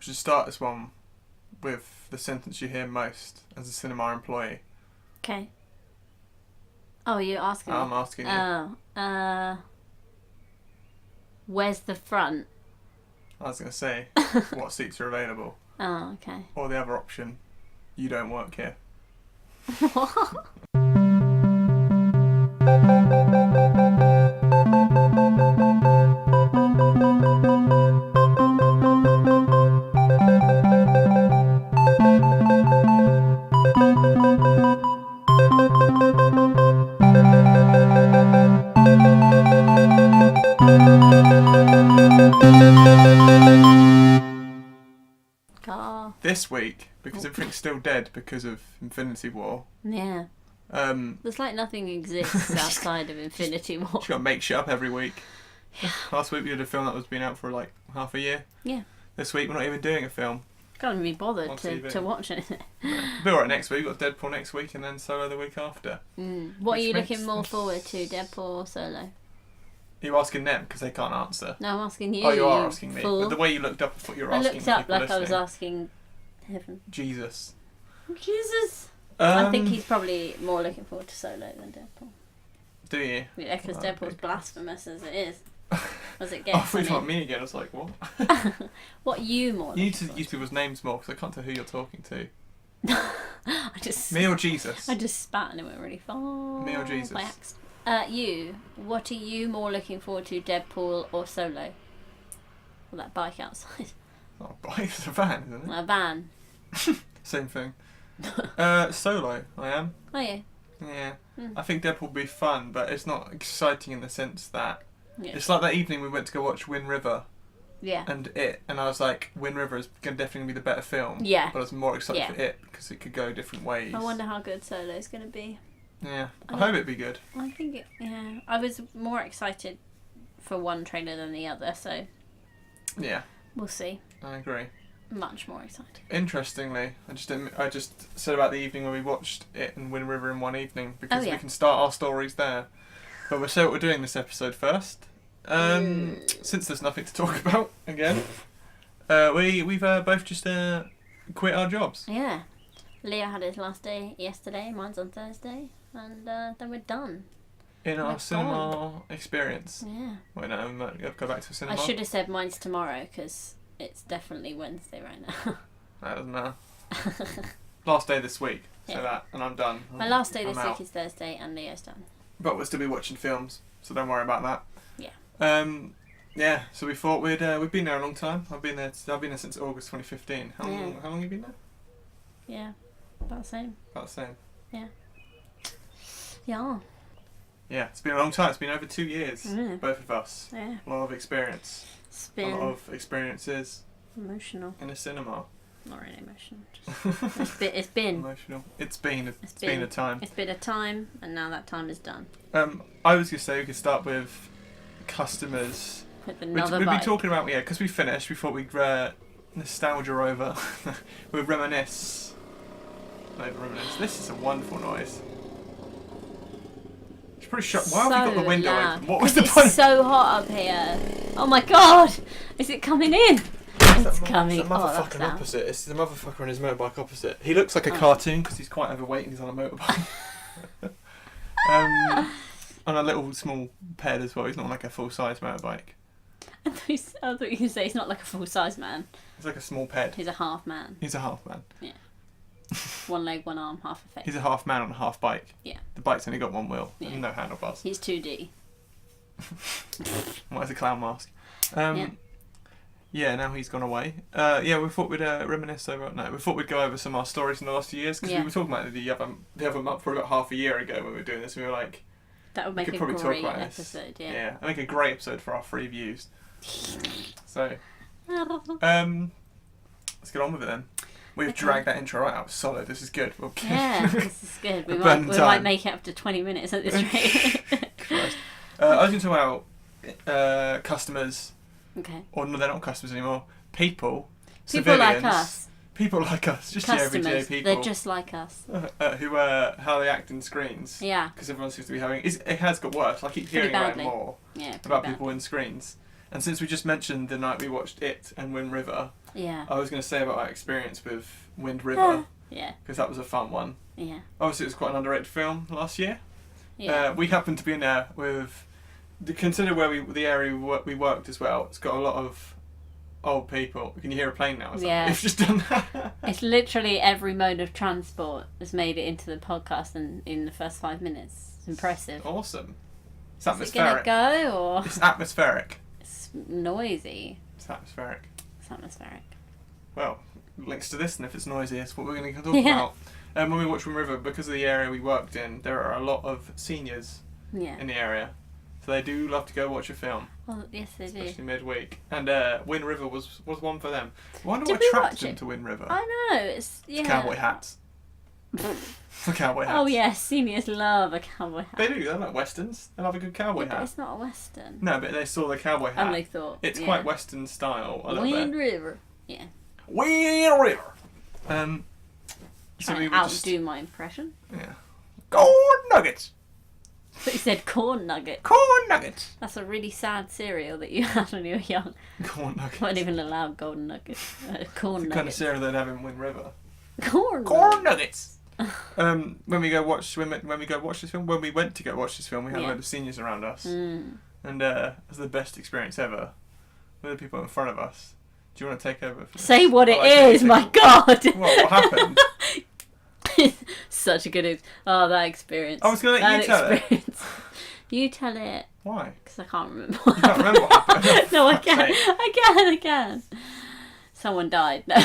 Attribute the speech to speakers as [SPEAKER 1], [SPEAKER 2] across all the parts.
[SPEAKER 1] We should start this one with the sentence you hear most as a cinema employee.
[SPEAKER 2] Okay. Oh, you're asking me?
[SPEAKER 1] I'm asking you.
[SPEAKER 2] Oh. Where's the front?
[SPEAKER 1] I was going to say, what seats are available?
[SPEAKER 2] Oh, okay.
[SPEAKER 1] Or the other option, you don't work here.
[SPEAKER 2] What?
[SPEAKER 1] This week, because everything's still dead because of Infinity War.
[SPEAKER 2] Yeah. There's like nothing exists outside of Infinity War.
[SPEAKER 1] Just got to make shit up every week.
[SPEAKER 2] Yeah.
[SPEAKER 1] Last week we did a film that was been out for like half a year.
[SPEAKER 2] Yeah.
[SPEAKER 1] This week we're not even doing a film.
[SPEAKER 2] Can't even be bothered to watch anything.
[SPEAKER 1] Be alright next week. We've got Deadpool next week and then Solo the week after.
[SPEAKER 2] What are you looking more forward to, Deadpool or Solo?
[SPEAKER 1] Are you asking them because they can't answer?
[SPEAKER 2] No, I'm asking you.
[SPEAKER 1] Oh, you are asking me.
[SPEAKER 2] Fool.
[SPEAKER 1] But the way you looked up, I thought you were asking.
[SPEAKER 2] I looked up
[SPEAKER 1] people
[SPEAKER 2] like
[SPEAKER 1] listening.
[SPEAKER 2] I was asking heaven.
[SPEAKER 1] Jesus.
[SPEAKER 2] I think he's probably more looking forward to Solo than Deadpool.
[SPEAKER 1] Do you?
[SPEAKER 2] Yeah, because Deadpool's blasphemous as it is. As it
[SPEAKER 1] Oh,
[SPEAKER 2] gets.
[SPEAKER 1] I thought you meant me again. I was like, what?
[SPEAKER 2] What you more?
[SPEAKER 1] You need to use people's names more because I can't tell who you're talking to.
[SPEAKER 2] Me
[SPEAKER 1] or Jesus?
[SPEAKER 2] I just spat and it went really far.
[SPEAKER 1] Me or Jesus?
[SPEAKER 2] By accident. What are you more looking forward to, Deadpool or Solo? Well, that bike outside.
[SPEAKER 1] Oh, bike. It's a van, isn't it?
[SPEAKER 2] A van.
[SPEAKER 1] Same thing. Solo, I am.
[SPEAKER 2] Oh yeah.
[SPEAKER 1] Yeah. I think Deadpool will be fun, but it's not exciting in the sense that it's like that evening we went to go watch Wind River.
[SPEAKER 2] Yeah.
[SPEAKER 1] And I was like, Wind River is going to definitely be the better film.
[SPEAKER 2] Yeah.
[SPEAKER 1] But I was more excited for it because it could go different ways.
[SPEAKER 2] I wonder how good Solo's going to be.
[SPEAKER 1] Yeah. I hope it'd be good.
[SPEAKER 2] I think I was more excited for one trailer than the other, so.
[SPEAKER 1] Yeah.
[SPEAKER 2] We'll see.
[SPEAKER 1] I agree.
[SPEAKER 2] Much more excited.
[SPEAKER 1] Interestingly, I just said about the evening when we watched it and Wind River in one evening because we can start our stories there. But we'll say what we're doing this episode first. Since there's nothing to talk about again, we've both just quit our jobs.
[SPEAKER 2] Yeah, Leo had his last day yesterday. Mine's on Thursday, and then we're done.
[SPEAKER 1] In our cinema experience.
[SPEAKER 2] Yeah.
[SPEAKER 1] Wait, no, go back to the cinema.
[SPEAKER 2] I should have said mine's tomorrow because it's definitely Wednesday right now.
[SPEAKER 1] That doesn't matter. Last day this week, and I'm done.
[SPEAKER 2] My last day this week is Thursday, and Leo's done.
[SPEAKER 1] But we'll still be watching films, so don't worry about that.
[SPEAKER 2] Yeah.
[SPEAKER 1] Yeah. So we thought we've been there a long time. I've been there since August 2015. How long have you been there?
[SPEAKER 2] Yeah, about the same.
[SPEAKER 1] About the same.
[SPEAKER 2] Yeah. Yeah.
[SPEAKER 1] Yeah, it's been a long time. It's been over 2 years, both of us.
[SPEAKER 2] Yeah.
[SPEAKER 1] A lot of experience.
[SPEAKER 2] It's been
[SPEAKER 1] a lot of experiences.
[SPEAKER 2] Emotional.
[SPEAKER 1] In a cinema.
[SPEAKER 2] Not really emotional. Just it's been
[SPEAKER 1] emotional. It's been a time.
[SPEAKER 2] It's been a time, and now that time is done.
[SPEAKER 1] I was gonna say we could start with customers.
[SPEAKER 2] With another
[SPEAKER 1] we'd
[SPEAKER 2] bike.
[SPEAKER 1] be talking about because we finished. We thought we'd nostalgia over. We'd reminisce. No, reminisce. This is a wonderful noise. It's pretty shut. Why have you got the window open? What was the point?
[SPEAKER 2] It's so hot up here. Oh my god! Is it coming in? It's coming.
[SPEAKER 1] It's the motherfucking opposite. It's the motherfucker on his motorbike opposite. He looks like a cartoon because he's quite overweight and he's on a motorbike. On a little small ped as well. He's not like a full size motorbike.
[SPEAKER 2] I thought you could say he's not like a full size man.
[SPEAKER 1] He's like a small ped.
[SPEAKER 2] He's a half man.
[SPEAKER 1] He's a half man.
[SPEAKER 2] Yeah. One leg, one arm, half a face.
[SPEAKER 1] He's a half man on a half bike.
[SPEAKER 2] Yeah.
[SPEAKER 1] The bike's only got one wheel and no handlebars.
[SPEAKER 2] He's 2D.
[SPEAKER 1] What is a clown mask? Yeah, now he's gone away. We thought we'd reminisce over. No, we thought we'd go over some of our stories in the last few years because we were talking about it the other month, probably about half a year ago when we were doing this. We were like,
[SPEAKER 2] that would make a great episode. Yeah,
[SPEAKER 1] I think a great episode for our 3 views. So, let's get on with it then. We've dragged that intro right out. Solid. This is good.
[SPEAKER 2] Yeah, this is good. We might make it up to 20 minutes at this rate.
[SPEAKER 1] Christ. I was going to talk about customers.
[SPEAKER 2] Okay.
[SPEAKER 1] Or no, they're not customers anymore. People
[SPEAKER 2] like us.
[SPEAKER 1] People like us. Just the everyday people.
[SPEAKER 2] They're just like us.
[SPEAKER 1] Who how they act in screens.
[SPEAKER 2] Yeah.
[SPEAKER 1] Because everyone seems to be having. It has got worse. I keep hearing about it more.
[SPEAKER 2] Yeah.
[SPEAKER 1] About people in screens. And since we just mentioned the night we watched It and Wind River, I was going to say about our experience with Wind River. Because that was a fun one.
[SPEAKER 2] Yeah.
[SPEAKER 1] Obviously, it was quite an underrated film last year.
[SPEAKER 2] Yeah.
[SPEAKER 1] We happened to be in there with... Consider where the area we worked as well. It's got a lot of old people. Can you hear a plane now?
[SPEAKER 2] Yeah.
[SPEAKER 1] We've just done that.
[SPEAKER 2] It's literally every mode of transport has made it into the podcast in the first 5 minutes. It's impressive.
[SPEAKER 1] Awesome. It's
[SPEAKER 2] Is it going to go or...?
[SPEAKER 1] It's atmospheric.
[SPEAKER 2] It's noisy.
[SPEAKER 1] It's atmospheric.
[SPEAKER 2] It's atmospheric.
[SPEAKER 1] Well, links to this, and if it's noisy, it's what we're going to talk about. When we watch Wind River, because of the area we worked in, there are a lot of seniors in the area. So they do love to go watch a film.
[SPEAKER 2] Well, yes, they do.
[SPEAKER 1] Especially midweek. And Wind River was one for them. I wonder
[SPEAKER 2] Did
[SPEAKER 1] what
[SPEAKER 2] we
[SPEAKER 1] attracted
[SPEAKER 2] watch
[SPEAKER 1] them
[SPEAKER 2] it?
[SPEAKER 1] to Wind River.
[SPEAKER 2] I know. It's
[SPEAKER 1] cowboy hats. The cowboy hats.
[SPEAKER 2] Oh, yes. Seniors love a cowboy hat.
[SPEAKER 1] They do. They like westerns. They love a good cowboy
[SPEAKER 2] Yeah, but
[SPEAKER 1] hat.
[SPEAKER 2] it's not a western.
[SPEAKER 1] No, but they saw the cowboy hat.
[SPEAKER 2] And they thought...
[SPEAKER 1] It's quite western style. A little
[SPEAKER 2] Wind
[SPEAKER 1] bit.
[SPEAKER 2] River. Yeah.
[SPEAKER 1] Wind River.
[SPEAKER 2] Trying to outdo my impression.
[SPEAKER 1] Yeah. Corn nuggets.
[SPEAKER 2] But you said corn nugget.
[SPEAKER 1] Corn nuggets.
[SPEAKER 2] That's a really sad cereal that you had when you were young.
[SPEAKER 1] Corn nuggets.
[SPEAKER 2] Weren't even allowed golden nuggets. Corn
[SPEAKER 1] the
[SPEAKER 2] nuggets.
[SPEAKER 1] kind of cereal they'd have in Wind River.
[SPEAKER 2] Corn
[SPEAKER 1] nuggets. When we go watch this film, when we went to go watch this film, we had a load of seniors around us, and it was the best experience ever. With the people in front of us. Do you want to take over?
[SPEAKER 2] Say what it is, my God!
[SPEAKER 1] What happened?
[SPEAKER 2] Such a good that experience.
[SPEAKER 1] I was going to let you tell it.
[SPEAKER 2] You tell it.
[SPEAKER 1] Why?
[SPEAKER 2] Because I can't remember.
[SPEAKER 1] You can't remember what happened?
[SPEAKER 2] No, I can. I can. Someone died. No.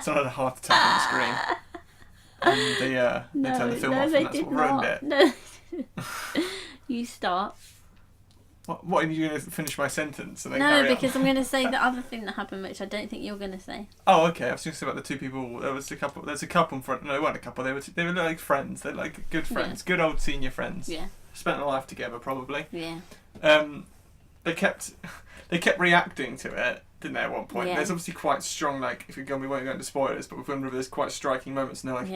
[SPEAKER 1] Someone had a heart attack on the screen. And they turned the film off, and that's what ruined it.
[SPEAKER 2] No. You start.
[SPEAKER 1] What are you going to finish my sentence and then
[SPEAKER 2] No,
[SPEAKER 1] carry
[SPEAKER 2] because
[SPEAKER 1] on?
[SPEAKER 2] I'm going to say the other thing that happened, which I don't think you're going to say.
[SPEAKER 1] Oh, okay. I was going to say about the two people. There's a couple in front. No, they weren't a couple. They were like friends. They're like good friends, good old senior friends.
[SPEAKER 2] Yeah.
[SPEAKER 1] Spent a life together, probably.
[SPEAKER 2] Yeah.
[SPEAKER 1] They kept reacting to it, didn't they? At one point,
[SPEAKER 2] Yeah.
[SPEAKER 1] there's obviously quite strong. Like, if we won't go into spoilers, but with Wind River, there's quite striking moments, and they're like,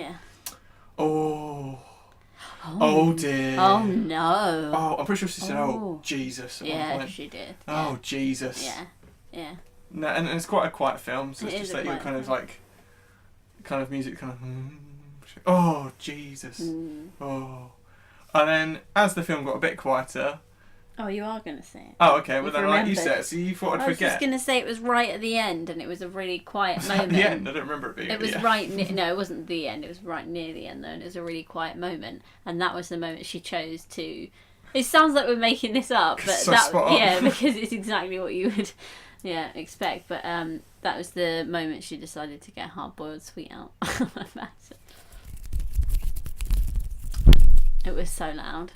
[SPEAKER 1] oh dear.
[SPEAKER 2] Oh no.
[SPEAKER 1] Oh, I'm pretty sure she said, "Oh Jesus." At one point.
[SPEAKER 2] She did.
[SPEAKER 1] Oh Jesus.
[SPEAKER 2] Yeah.
[SPEAKER 1] No, and it's quite a quiet film, so it's just like you're kind of
[SPEAKER 2] film.
[SPEAKER 1] like, kind of music, kind of. Oh Jesus. Oh, and then as the film got a bit quieter.
[SPEAKER 2] Oh, you are going to say it.
[SPEAKER 1] Oh, okay. Well,
[SPEAKER 2] You've
[SPEAKER 1] then like you
[SPEAKER 2] remembered.
[SPEAKER 1] said, so you thought I'd
[SPEAKER 2] I was
[SPEAKER 1] forget.
[SPEAKER 2] just going to say it was right at the end, and it was a really quiet moment.
[SPEAKER 1] At the end, I don't remember it being.
[SPEAKER 2] It
[SPEAKER 1] at
[SPEAKER 2] was
[SPEAKER 1] the end.
[SPEAKER 2] right no, it wasn't the end. It was right near the end though, and it was a really quiet moment. And that was the moment she chose to. It sounds like we're making this up, but
[SPEAKER 1] So spot on.
[SPEAKER 2] because it's exactly what you would, expect. But that was the moment she decided to get hard-boiled sweet out. It was so loud.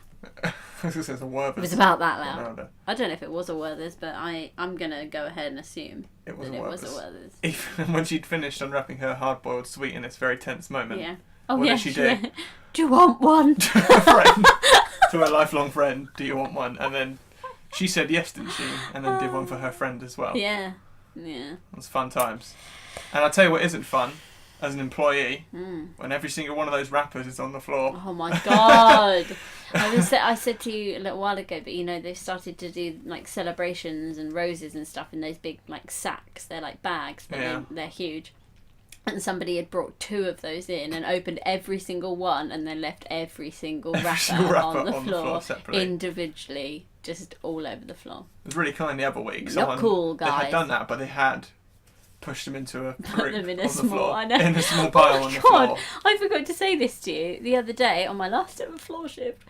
[SPEAKER 1] It was a Werther's.
[SPEAKER 2] It was about that loud.
[SPEAKER 1] Louder.
[SPEAKER 2] I don't know if it was a Werther's, but I'm gonna go ahead and assume
[SPEAKER 1] It was
[SPEAKER 2] that
[SPEAKER 1] a
[SPEAKER 2] it was a
[SPEAKER 1] Werther's.
[SPEAKER 2] Werther's.
[SPEAKER 1] Even when she'd finished unwrapping her hard-boiled sweet in this very tense moment.
[SPEAKER 2] Yeah. Oh
[SPEAKER 1] What
[SPEAKER 2] yeah.
[SPEAKER 1] did she do?
[SPEAKER 2] Do you want one?
[SPEAKER 1] To her friend, to her lifelong friend, do you want one? And then she said yes, didn't she? And then did one for her friend as well.
[SPEAKER 2] Yeah. Yeah.
[SPEAKER 1] It was fun times. And I'll tell you what isn't fun, as an employee, when every single one of those wrappers is on the floor.
[SPEAKER 2] Oh my God. I said to you a little while ago, but they've started to do like celebrations and roses and stuff in those big like sacks. They're like bags, but they're huge. And somebody had brought 2 of those in and opened every single one, and then left every single wrapper on the floor
[SPEAKER 1] separately.
[SPEAKER 2] individually, just all over the floor.
[SPEAKER 1] It was really kind the other week.
[SPEAKER 2] Not cool,
[SPEAKER 1] They
[SPEAKER 2] guys.
[SPEAKER 1] had done that, but they had pushed them into a group
[SPEAKER 2] them in
[SPEAKER 1] on
[SPEAKER 2] a
[SPEAKER 1] the
[SPEAKER 2] small,
[SPEAKER 1] floor.
[SPEAKER 2] I know.
[SPEAKER 1] In a small pile on the floor.
[SPEAKER 2] I forgot to say this to you the other day on my last ever floor shift.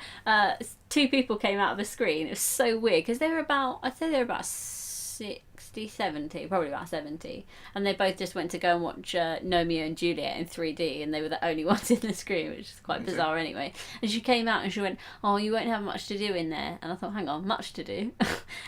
[SPEAKER 2] 2 people came out of a screen. It was so weird because I'd say they were about 60, 70, probably about 70, and they both just went to go and watch Romeo and Juliet in 3D, and they were the only ones in the screen, which is quite bizarre anyway. And she came out and she went, "Oh, you won't have much to do in there." And I thought, hang on, much to do?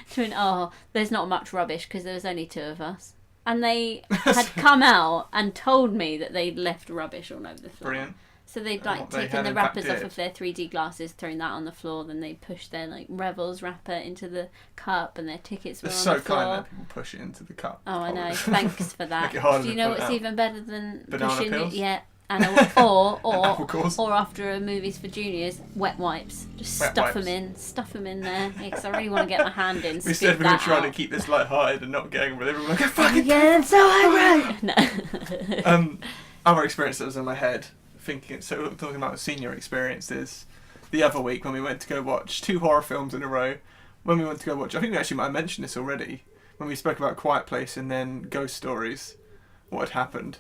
[SPEAKER 2] She went, "Oh, there's not much rubbish because there was only 2 of us." And they had come out and told me that they'd left rubbish all over the floor.
[SPEAKER 1] Brilliant.
[SPEAKER 2] So they'd
[SPEAKER 1] And what
[SPEAKER 2] like
[SPEAKER 1] they
[SPEAKER 2] taken
[SPEAKER 1] had
[SPEAKER 2] the
[SPEAKER 1] in fact
[SPEAKER 2] wrappers off
[SPEAKER 1] did.
[SPEAKER 2] of their 3D glasses, thrown that on the floor, then they pushed their like Revels wrapper into the cup, and their tickets were
[SPEAKER 1] It's
[SPEAKER 2] on
[SPEAKER 1] so
[SPEAKER 2] the floor.
[SPEAKER 1] kind that people push it into the cup.
[SPEAKER 2] Oh, I know. Thanks for that.
[SPEAKER 1] Make it harder
[SPEAKER 2] Do you
[SPEAKER 1] to
[SPEAKER 2] know
[SPEAKER 1] pull it
[SPEAKER 2] what's
[SPEAKER 1] out.
[SPEAKER 2] even better than
[SPEAKER 1] Banana
[SPEAKER 2] pushing
[SPEAKER 1] peels?
[SPEAKER 2] it? Yeah, And or
[SPEAKER 1] Apple cores.
[SPEAKER 2] or after a movies for juniors, wet wipes. Just stuff them in there. Because I really want to get my hand in.
[SPEAKER 1] We said we were trying to keep this light-hearted and not getting with everyone like a fucking.
[SPEAKER 2] Yeah, so I wrote.
[SPEAKER 1] No. Other experience that was in my head, talking about the senior experiences. The other week when we went to go watch 2 horror films in a row. When we went to go watch, I think we actually might have mentioned this already. When we spoke about Quiet Place and then Ghost Stories, what had happened.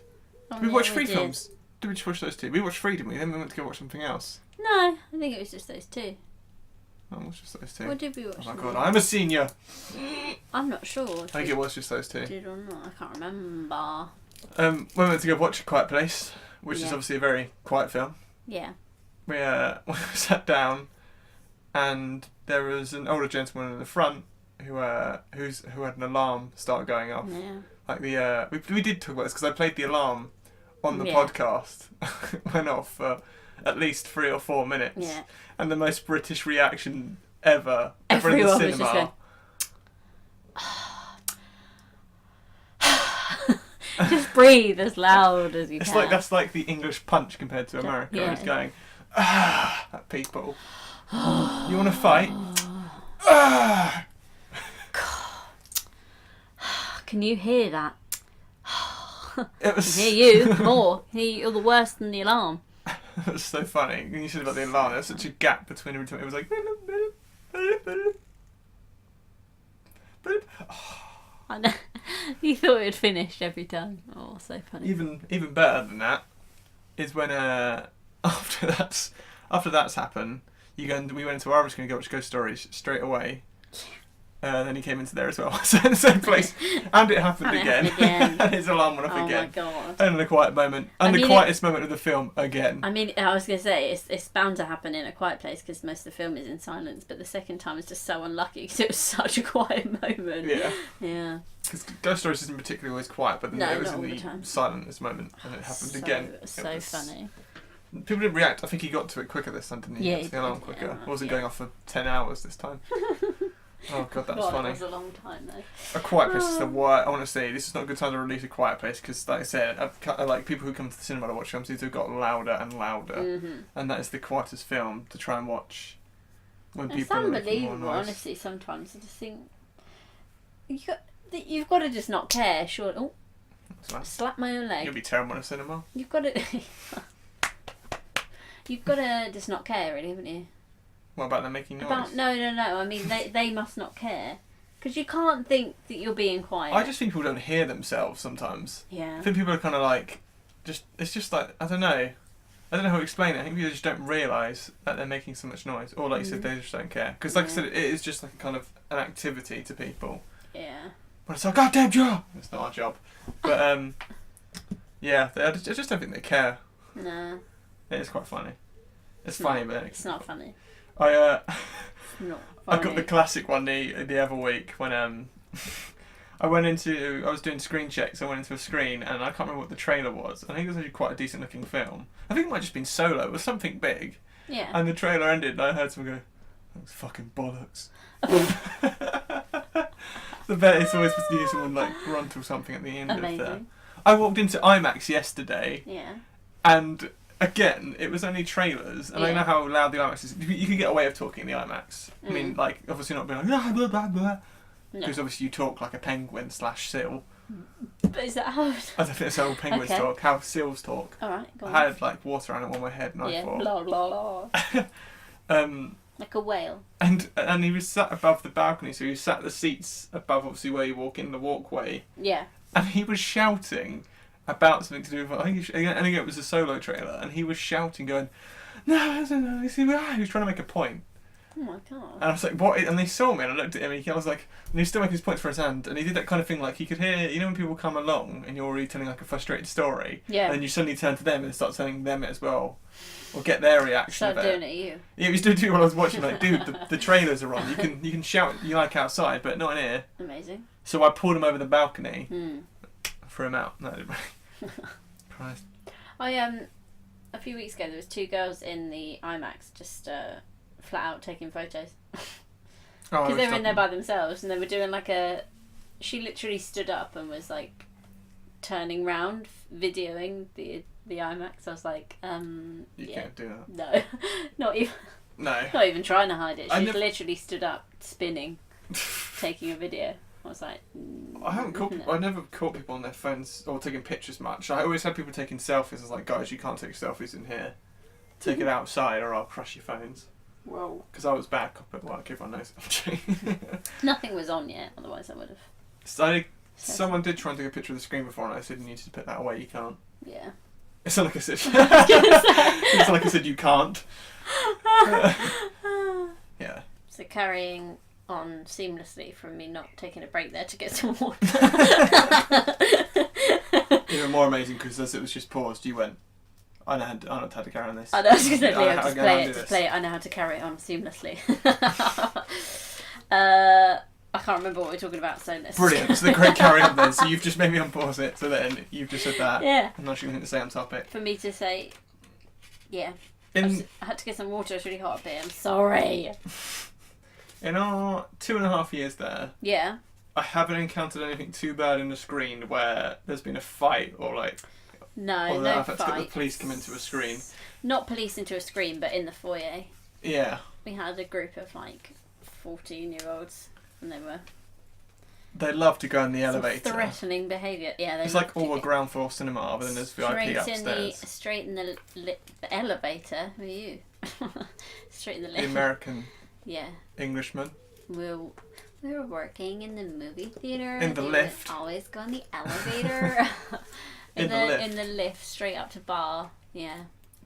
[SPEAKER 1] Did we watch 3 films? Did we just watch those 2? We watched 3, didn't we? Then we went to go watch something else.
[SPEAKER 2] No, I think it was just those 2.
[SPEAKER 1] Oh, it was just those 2.
[SPEAKER 2] What did we watch?
[SPEAKER 1] Oh my god, I'm a senior!
[SPEAKER 2] I'm not sure.
[SPEAKER 1] I think it was just those 2.
[SPEAKER 2] Did or not? I can't remember.
[SPEAKER 1] We went to go watch A Quiet Place, which is obviously a very quiet film.
[SPEAKER 2] Yeah.
[SPEAKER 1] We sat down, and there was an older gentleman in the front who had an alarm start going off.
[SPEAKER 2] Yeah.
[SPEAKER 1] Like we did talk about this because I played the alarm on the podcast. Went off for at least 3 or 4 minutes.
[SPEAKER 2] Yeah.
[SPEAKER 1] And the most British reaction ever in the
[SPEAKER 2] Everyone
[SPEAKER 1] cinema.
[SPEAKER 2] was just going, just breathe as loud as you can.
[SPEAKER 1] That's like the English punch compared to America.
[SPEAKER 2] Yeah.
[SPEAKER 1] It's going at people. You want to fight? Ah!
[SPEAKER 2] Can you hear that?
[SPEAKER 1] It was.
[SPEAKER 2] I hear you more. You're the worse than the alarm.
[SPEAKER 1] It was so funny. When you said about the alarm, there was such a gap between every time. It was like.
[SPEAKER 2] I know. You thought it had finished every time. Oh, so funny.
[SPEAKER 1] Even better than that is when after that's happened, we went into our going to go watch Ghost Stories straight away. Then he came into there as well, so in the same place, and it happened again. And his alarm went off again.
[SPEAKER 2] Oh my god!
[SPEAKER 1] And the quiet moment, the quietest moment of the film again.
[SPEAKER 2] I mean, I was going to say it's bound to happen in A Quiet Place because most of the film is in silence, but the second time is just so unlucky because it was such a quiet moment.
[SPEAKER 1] Yeah.
[SPEAKER 2] Yeah.
[SPEAKER 1] Because Ghost Stories isn't particularly always quiet, but then it was in the silence moment, and it happened again.
[SPEAKER 2] So funny.
[SPEAKER 1] People didn't react. I think he got to it quicker this time, didn't he?
[SPEAKER 2] Yeah,
[SPEAKER 1] He got to the alarm quicker.
[SPEAKER 2] Yeah,
[SPEAKER 1] It wasn't going off for 10 hours this time. Oh god, that's funny.
[SPEAKER 2] That was a long time though.
[SPEAKER 1] A Quiet Place is the worst. I want to say this is not a good time to release A Quiet Place because, like I said, I like people who come to the cinema to watch films seem to have got louder and louder, and that is the quietest film to try and watch when people are making more noise.
[SPEAKER 2] Honestly, sometimes I just think you've got to just not care. Sure. Oh, slap my own leg.
[SPEAKER 1] You'll be terrible in a cinema.
[SPEAKER 2] You've got to. You've got to just not care, really, haven't you?
[SPEAKER 1] What about them making noise?
[SPEAKER 2] No. I mean, they must not care. Because you can't think that you're being quiet.
[SPEAKER 1] I just think people don't hear themselves sometimes.
[SPEAKER 2] Yeah.
[SPEAKER 1] I think people are kind of like, it's just like, I don't know how to explain it. I think people just don't realise that they're making so much noise. Or like you said, they just don't care. Because like I said, it is just like kind of an activity to people.
[SPEAKER 2] Yeah.
[SPEAKER 1] But it's our goddamn job! It's not our job. But, yeah, I just don't think they care.
[SPEAKER 2] No.
[SPEAKER 1] It is quite funny. It's funny, but
[SPEAKER 2] it's not funny.
[SPEAKER 1] I
[SPEAKER 2] Not funny.
[SPEAKER 1] I got the classic one the other week when I was doing screen checks. I went into a screen and I can't remember what the trailer was. I think it was actually quite a decent looking film. I think it might have just been Solo. It was something big.
[SPEAKER 2] Yeah.
[SPEAKER 1] And the trailer ended and I heard someone go, "That was fucking bollocks." The bet it's always supposed to hear someone like grunt or something at the end of that. I walked into IMAX yesterday.
[SPEAKER 2] Yeah.
[SPEAKER 1] And again, it was only trailers, and I know how loud the IMAX is. You can get away with talking in the IMAX. I mean, like, obviously not being like, blah, blah, blah, blah. Because obviously you talk like a penguin / seal.
[SPEAKER 2] But is that how...
[SPEAKER 1] I don't think that's how penguins talk, how seals talk.
[SPEAKER 2] Alright, go on.
[SPEAKER 1] I had, like, water around my head, and I thought...
[SPEAKER 2] blah, blah, blah. Like a whale.
[SPEAKER 1] And he was sat above the balcony, so he sat the seats above, obviously, where you walk in the walkway.
[SPEAKER 2] Yeah.
[SPEAKER 1] And he was shouting about something to do with, I think it was a Solo trailer, and he was shouting, going, no, he was trying to make a point.
[SPEAKER 2] Oh my god.
[SPEAKER 1] And I was like, what? And they saw me, and I looked at him, and I was like, and he was still making his points for his hand, and he did that kind of thing, like, he could hear, you know when people come along, and you're already telling, like, a frustrated story,
[SPEAKER 2] yeah,
[SPEAKER 1] and you suddenly turn to them and start telling them it as well, or get their reaction.
[SPEAKER 2] Start doing it at you.
[SPEAKER 1] Yeah, he was doing it while I was watching, like, dude, the trailers are on, you can shout, you like, outside, but not in here.
[SPEAKER 2] Amazing.
[SPEAKER 1] So I pulled him over the balcony, threw him out. No, I didn't really. Christ.
[SPEAKER 2] A few weeks ago there was 2 girls in the IMAX just flat out taking photos because they were in there by themselves and they were doing like she literally stood up and was like turning round, videoing the IMAX. I was like,
[SPEAKER 1] You can't do that.
[SPEAKER 2] No, not even.
[SPEAKER 1] No.
[SPEAKER 2] Not even trying to hide it.
[SPEAKER 1] I
[SPEAKER 2] She's literally stood up, spinning, taking a video. I was like,
[SPEAKER 1] I never caught people on their phones or taking pictures much. I always had people taking selfies. I was like, guys, you can't take selfies in here. Take it outside, or I'll crush your phones.
[SPEAKER 2] Whoa.
[SPEAKER 1] Because I was back up at work. Everyone knows.
[SPEAKER 2] Nothing was on yet. Otherwise, I would have.
[SPEAKER 1] Someone did try and take a picture of the screen before, and I said, you need to put that away. You can't.
[SPEAKER 2] Yeah.
[SPEAKER 1] It's not like I said. It's not like I said you can't. Yeah.
[SPEAKER 2] So carrying on seamlessly from me not taking a break there to get some water.
[SPEAKER 1] Even more amazing because as it was just paused, you went, I know how to carry on this.
[SPEAKER 2] I know, I was going to say, just play it. I know how to carry it on seamlessly. I can't remember what we were talking about, so let's...
[SPEAKER 1] Brilliant. So the great carry on then. So you've just made me unpause it. So then you've just said that.
[SPEAKER 2] Yeah.
[SPEAKER 1] I'm not sure anything to say on topic.
[SPEAKER 2] For me to say, yeah. I had to get some water. It's really hot up here. I'm sorry.
[SPEAKER 1] In our 2.5 years there,
[SPEAKER 2] yeah,
[SPEAKER 1] I haven't encountered anything too bad in the screen where there's been a fight or like...
[SPEAKER 2] No
[SPEAKER 1] I've had to get the
[SPEAKER 2] fights.
[SPEAKER 1] police come into a screen.
[SPEAKER 2] Not police into a screen, but in the foyer.
[SPEAKER 1] Yeah.
[SPEAKER 2] We had a group of like 14-year-olds, and
[SPEAKER 1] they love to go in the elevator.
[SPEAKER 2] Threatening behaviour. Yeah,
[SPEAKER 1] it's like all a ground floor cinema, other than there's VIP upstairs.
[SPEAKER 2] Straight in the elevator. Who are you? Straight in the lift.
[SPEAKER 1] The American.
[SPEAKER 2] Yeah.
[SPEAKER 1] Englishman.
[SPEAKER 2] We were working in the movie theater.
[SPEAKER 1] In the lift.
[SPEAKER 2] Always go in the elevator. in the lift, straight up to bar. Yeah.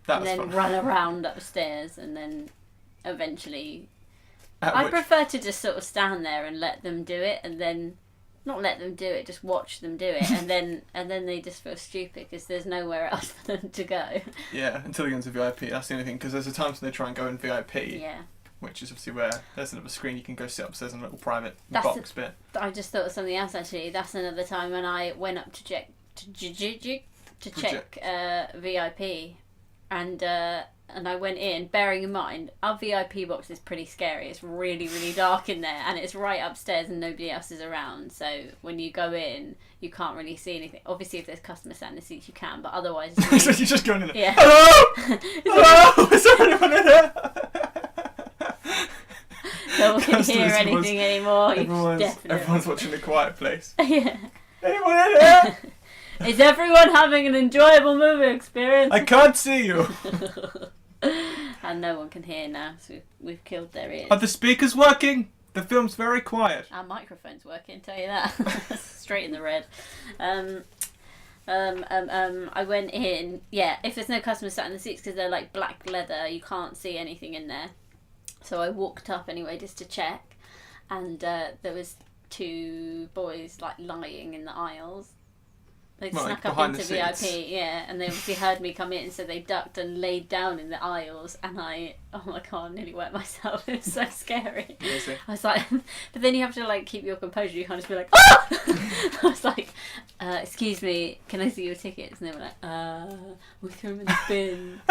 [SPEAKER 1] And
[SPEAKER 2] then
[SPEAKER 1] fun.
[SPEAKER 2] Run around upstairs, and then eventually. I prefer to just sort of stand there and let them do it, and then not let them do it, just watch them do it, and then they just feel stupid because there's nowhere else for them to go.
[SPEAKER 1] Yeah, until they go into VIP. That's the only thing, because there's a time when they try and go in VIP.
[SPEAKER 2] Yeah.
[SPEAKER 1] Which is obviously where there's another screen you can go sit upstairs in a little private box bit.
[SPEAKER 2] I just thought of something else actually. That's another time when I went up to check VIP, and I went in, bearing in mind our VIP box is pretty scary. It's really, really dark in there, and it's right upstairs, and nobody else is around. So when you go in, you can't really see anything. Obviously, if there's customers sat in the seats, you can, but otherwise,
[SPEAKER 1] so you're just going in there.
[SPEAKER 2] Yeah.
[SPEAKER 1] Hello, hello, is there anyone in there?
[SPEAKER 2] No one can hear anything anymore.
[SPEAKER 1] Everyone's watching A Quiet Place.
[SPEAKER 2] Yeah.
[SPEAKER 1] Anyone in there?
[SPEAKER 2] Is everyone having an enjoyable movie experience?
[SPEAKER 1] I can't see you.
[SPEAKER 2] And no one can hear now, so we've killed their ears.
[SPEAKER 1] Are the speakers working? The film's very quiet.
[SPEAKER 2] Our microphone's working, tell you that. Straight in the red. I went in. Yeah, if there's no customers sat in the seats because they're like black leather, you can't see anything in there. So I walked up anyway just to check, and there was 2 boys like lying in the aisles. They snuck up into VIP, yeah, and they obviously heard me come in, so they ducked and laid down in the aisles, and oh my god, I nearly wet myself. It was so scary.
[SPEAKER 1] Easy.
[SPEAKER 2] I was like, but then you have to like keep your composure. You can't just be like, ah! I was like, excuse me, can I see your tickets? And they were like, we threw them in the bin.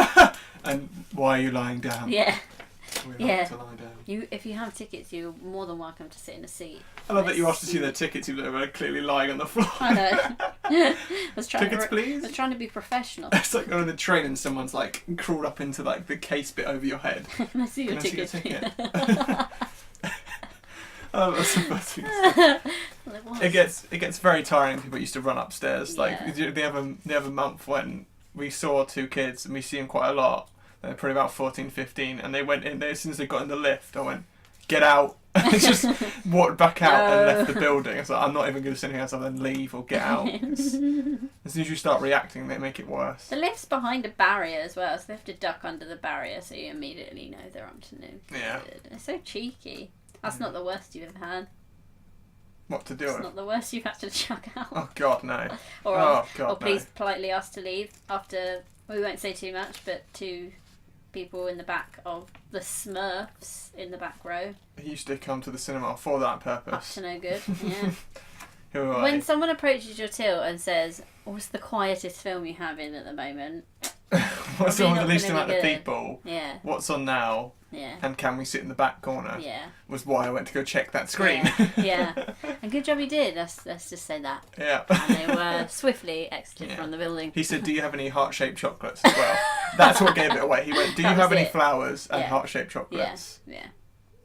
[SPEAKER 1] And why are you lying down?
[SPEAKER 2] Yeah.
[SPEAKER 1] We're not to lie down.
[SPEAKER 2] If you have tickets, you're more than welcome to sit in a seat.
[SPEAKER 1] I love that you asked to see their tickets, even though they were clearly lying on the floor.
[SPEAKER 2] I know.
[SPEAKER 1] Tickets, please?
[SPEAKER 2] I was trying to be professional.
[SPEAKER 1] It's like going on the train and someone's like crawled up into like the case bit over your head.
[SPEAKER 2] Can I see your ticket?
[SPEAKER 1] Oh, that's the first thing to say. It gets very tiring. People used to run upstairs. Like the other month when we saw 2 kids, and we see them quite a lot. They're probably about 14, 15, and they went in there as soon as they got in the lift. I went, get out. And just walked back out and left the building. I was like, I'm not even going to say anything else other than leave or get out. As soon as you start reacting, they make it worse.
[SPEAKER 2] The lift's behind a barrier as well, so they have to duck under the barrier so you immediately know they're up to no good.
[SPEAKER 1] Yeah.
[SPEAKER 2] It's so cheeky. That's not the worst you've ever had.
[SPEAKER 1] What to do?
[SPEAKER 2] It's not the worst you've had to chuck out.
[SPEAKER 1] Oh God, no.
[SPEAKER 2] Or please politely ask to leave after, we won't say too much, but 2 people in the back of the Smurfs in the back row.
[SPEAKER 1] He used to come to the cinema for that purpose.
[SPEAKER 2] Up to no good, yeah.
[SPEAKER 1] Who are
[SPEAKER 2] when someone approaches your till and says, what's the quietest film you have in at the moment?
[SPEAKER 1] What's on the least amount of people?
[SPEAKER 2] Yeah.
[SPEAKER 1] What's on now?
[SPEAKER 2] Yeah.
[SPEAKER 1] And can we sit in the back corner?
[SPEAKER 2] Yeah.
[SPEAKER 1] Was why I went to go check that screen.
[SPEAKER 2] Yeah. And good job he did. Let's just say that.
[SPEAKER 1] Yeah.
[SPEAKER 2] And they were swiftly exited from the building.
[SPEAKER 1] He said, "Do you have any heart-shaped chocolates as well?" That's what gave it away. He went, "Do you have any flowers and heart-shaped chocolates?"
[SPEAKER 2] Yeah.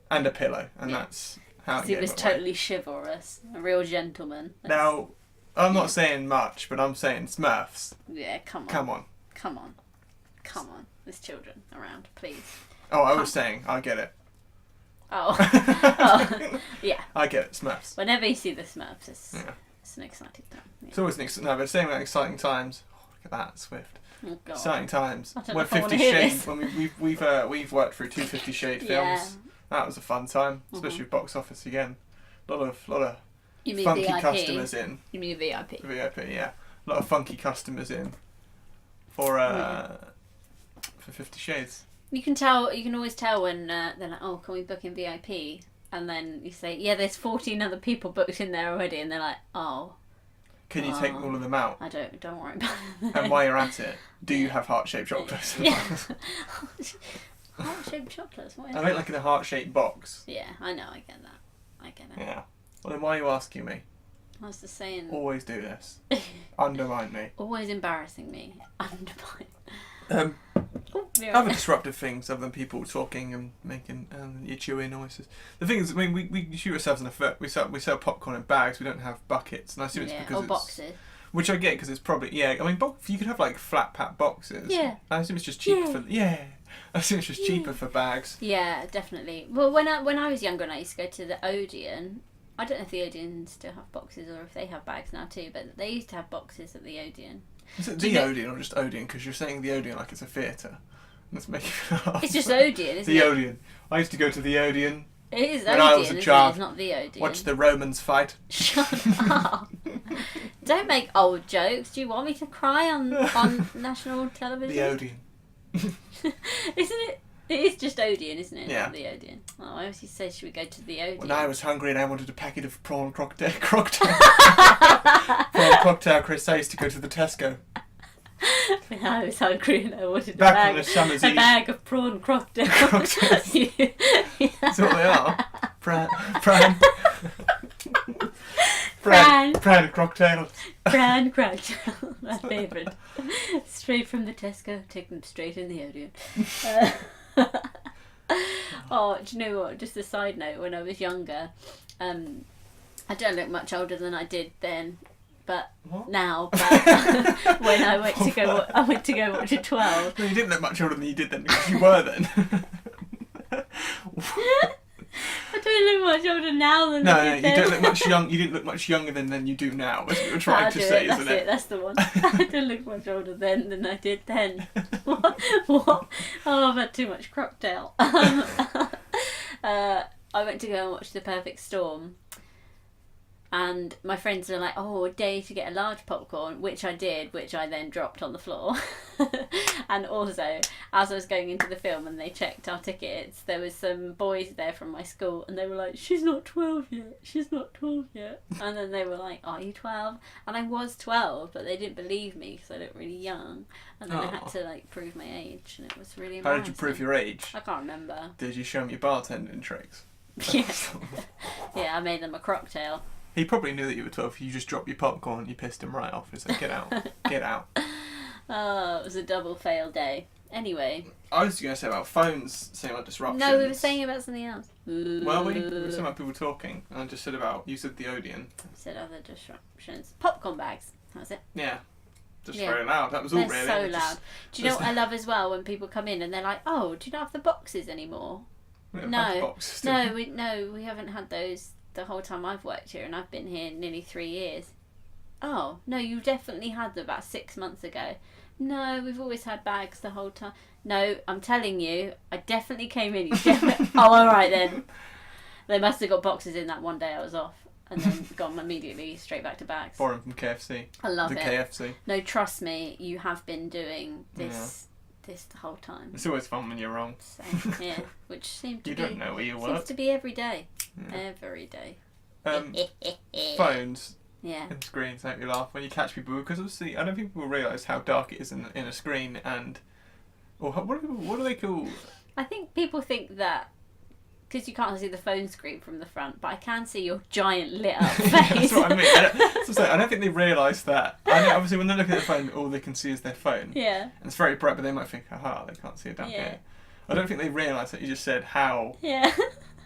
[SPEAKER 1] And a pillow, and that's how
[SPEAKER 2] he was totally chivalrous, a real gentleman.
[SPEAKER 1] Now, I'm not saying much, but I'm saying Smurfs.
[SPEAKER 2] Yeah, come on. Come on. There's children around, please.
[SPEAKER 1] Oh, I was saying, I get it.
[SPEAKER 2] Oh. Yeah.
[SPEAKER 1] I get it, Smurfs.
[SPEAKER 2] Whenever you see the Smurfs, it's an exciting time. Yeah.
[SPEAKER 1] It's always but saying about exciting times. Oh, look at that, Swift.
[SPEAKER 2] Oh, God.
[SPEAKER 1] Exciting times.
[SPEAKER 2] When 50 Shades.
[SPEAKER 1] When we've worked through 2 50 Shade films. That was a fun time, especially with box office again. A lot of funky
[SPEAKER 2] VIP?
[SPEAKER 1] customers in.
[SPEAKER 2] You mean VIP?
[SPEAKER 1] VIP, yeah. A lot of funky customers in for 50 Shades.
[SPEAKER 2] You can always tell when they're like, oh, can we book in VIP? And then you say, yeah, there's 14 other people booked in there already, and they're like, oh.
[SPEAKER 1] Can you take all of them out?
[SPEAKER 2] I don't worry about it.
[SPEAKER 1] And while you're at it, do you have heart-shaped chocolates?
[SPEAKER 2] Yeah. Heart-shaped chocolates? What is
[SPEAKER 1] I meant like in a heart-shaped box.
[SPEAKER 2] Yeah, I know, I get that.
[SPEAKER 1] Yeah. Well, then why are you asking me?
[SPEAKER 2] I was just saying...
[SPEAKER 1] Always do this. Undermine me.
[SPEAKER 2] Always embarrassing me. Undermine.
[SPEAKER 1] Other disruptive things other than people talking and making your chewing noises. The thing is, I mean, we shoot ourselves in the foot. We sell popcorn in bags. We don't have buckets, and I assume it's because it's
[SPEAKER 2] boxes.
[SPEAKER 1] Which I get because it's probably I mean, you could have like flat pack boxes.
[SPEAKER 2] Yeah.
[SPEAKER 1] I assume it's just cheaper for I assume it's just cheaper for bags.
[SPEAKER 2] Yeah, definitely. Well, when I was younger and I used to go to the Odeon. I don't know if the Odeon still have boxes or if they have bags now too, but they used to have boxes at the Odeon.
[SPEAKER 1] Is it the Odeon or just Odeon? Because you're saying the Odeon like it's a theatre. Let's make it laugh.
[SPEAKER 2] It's just Odeon, isn't
[SPEAKER 1] it?
[SPEAKER 2] The
[SPEAKER 1] Odeon. I used to go to the Odeon.
[SPEAKER 2] It is
[SPEAKER 1] when
[SPEAKER 2] Odeon,
[SPEAKER 1] I was a child.
[SPEAKER 2] It's not the Odeon.
[SPEAKER 1] Watch the Romans fight.
[SPEAKER 2] Shut up. Don't make old jokes. Do you want me to cry on national television?
[SPEAKER 1] The Odeon.
[SPEAKER 2] Isn't it? It is just Odeon, isn't it?
[SPEAKER 1] Yeah.
[SPEAKER 2] Not the Odeon. Oh, I always used to say, should we go to the Odeon?
[SPEAKER 1] When I was hungry and I wanted a packet of prawn cocktail. Prawn cocktail, Chris, I used to go to the Tesco.
[SPEAKER 2] When I was hungry and I wanted a bag of prawn cocktail.
[SPEAKER 1] Cocktails.
[SPEAKER 2] Yeah.
[SPEAKER 1] That's what they are. Prawn cocktail.
[SPEAKER 2] Prawn cocktail. My favourite. Straight from the Tesco. Take them straight in the Odeon. Oh, do you know what? Just a side note. When I was younger, I don't look much older than I did then. But
[SPEAKER 1] what?
[SPEAKER 2] now, when I went to go watch a 12.
[SPEAKER 1] No, you didn't look much older than you did then because you were then.
[SPEAKER 2] I don't look much older now than I did then.
[SPEAKER 1] You don't look much young. You didn't look much younger than you do now. That's what you're trying to say, isn't it?
[SPEAKER 2] That's the one. I don't look much older then than I did then. What? Oh, I've had too much cocktail. I went to go and watch The Perfect Storm. And my friends were like, oh, a day to get a large popcorn, which I did, which I then dropped on the floor. And also, as I was going into the film and they checked our tickets, there was some boys there from my school and they were like, she's not 12 yet, she's not 12 yet. And then they were like, are you 12? And I was 12, but they didn't believe me because I looked really young. And then I had to like prove my age and it was really embarrassing.
[SPEAKER 1] How did you prove your age?
[SPEAKER 2] I can't remember.
[SPEAKER 1] Did you show them your bartending tricks?
[SPEAKER 2] Yeah. Yeah, I made them a cocktail.
[SPEAKER 1] He probably knew that you were 12. You just dropped your popcorn and you pissed him right off. He's like, get out. Get out.
[SPEAKER 2] Oh, it was a double fail day. Anyway.
[SPEAKER 1] I was going to say about phones, saying about disruptions.
[SPEAKER 2] No, we were saying about something else.
[SPEAKER 1] Well, we were saying about people talking. And I just said you said the Odeon.
[SPEAKER 2] I said other disruptions. Popcorn bags. That was it.
[SPEAKER 1] Yeah. Just very loud. That was all really.
[SPEAKER 2] They're so loud. Do you know what I love as well? When people come in and they're like, oh, do you not have the boxes anymore?
[SPEAKER 1] We
[SPEAKER 2] haven't had those the whole time I've worked here, and I've been here nearly 3 years. Oh, no, you definitely had them about 6 months ago. No, we've always had bags the whole time. No, I'm telling you, I definitely came in. Oh, all right then. They must have got boxes in that one day I was off, and then gone immediately straight back to bags.
[SPEAKER 1] Borrowing from KFC.
[SPEAKER 2] I love it.
[SPEAKER 1] The KFC.
[SPEAKER 2] No, trust me, you have been doing this the whole time.
[SPEAKER 1] It's always fun when you're wrong.
[SPEAKER 2] So, yeah, which seems to
[SPEAKER 1] you don't know where you work.
[SPEAKER 2] Seems to be every day. Yeah. Every day.
[SPEAKER 1] Phones.
[SPEAKER 2] Yeah.
[SPEAKER 1] And screens make me laugh when you catch people, because obviously I don't think people realise how dark it is in a screen, and or what do they call
[SPEAKER 2] I think people think that because you can't see the phone screen from the front, but I can see your giant lit up face.
[SPEAKER 1] That's what I mean. I don't think they realise that. I know, obviously, when they look at their phone, all they can see is their phone.
[SPEAKER 2] Yeah.
[SPEAKER 1] And it's very bright, but they might think, aha, they can't see it down here. I don't think they realise that you just said how.
[SPEAKER 2] Yeah.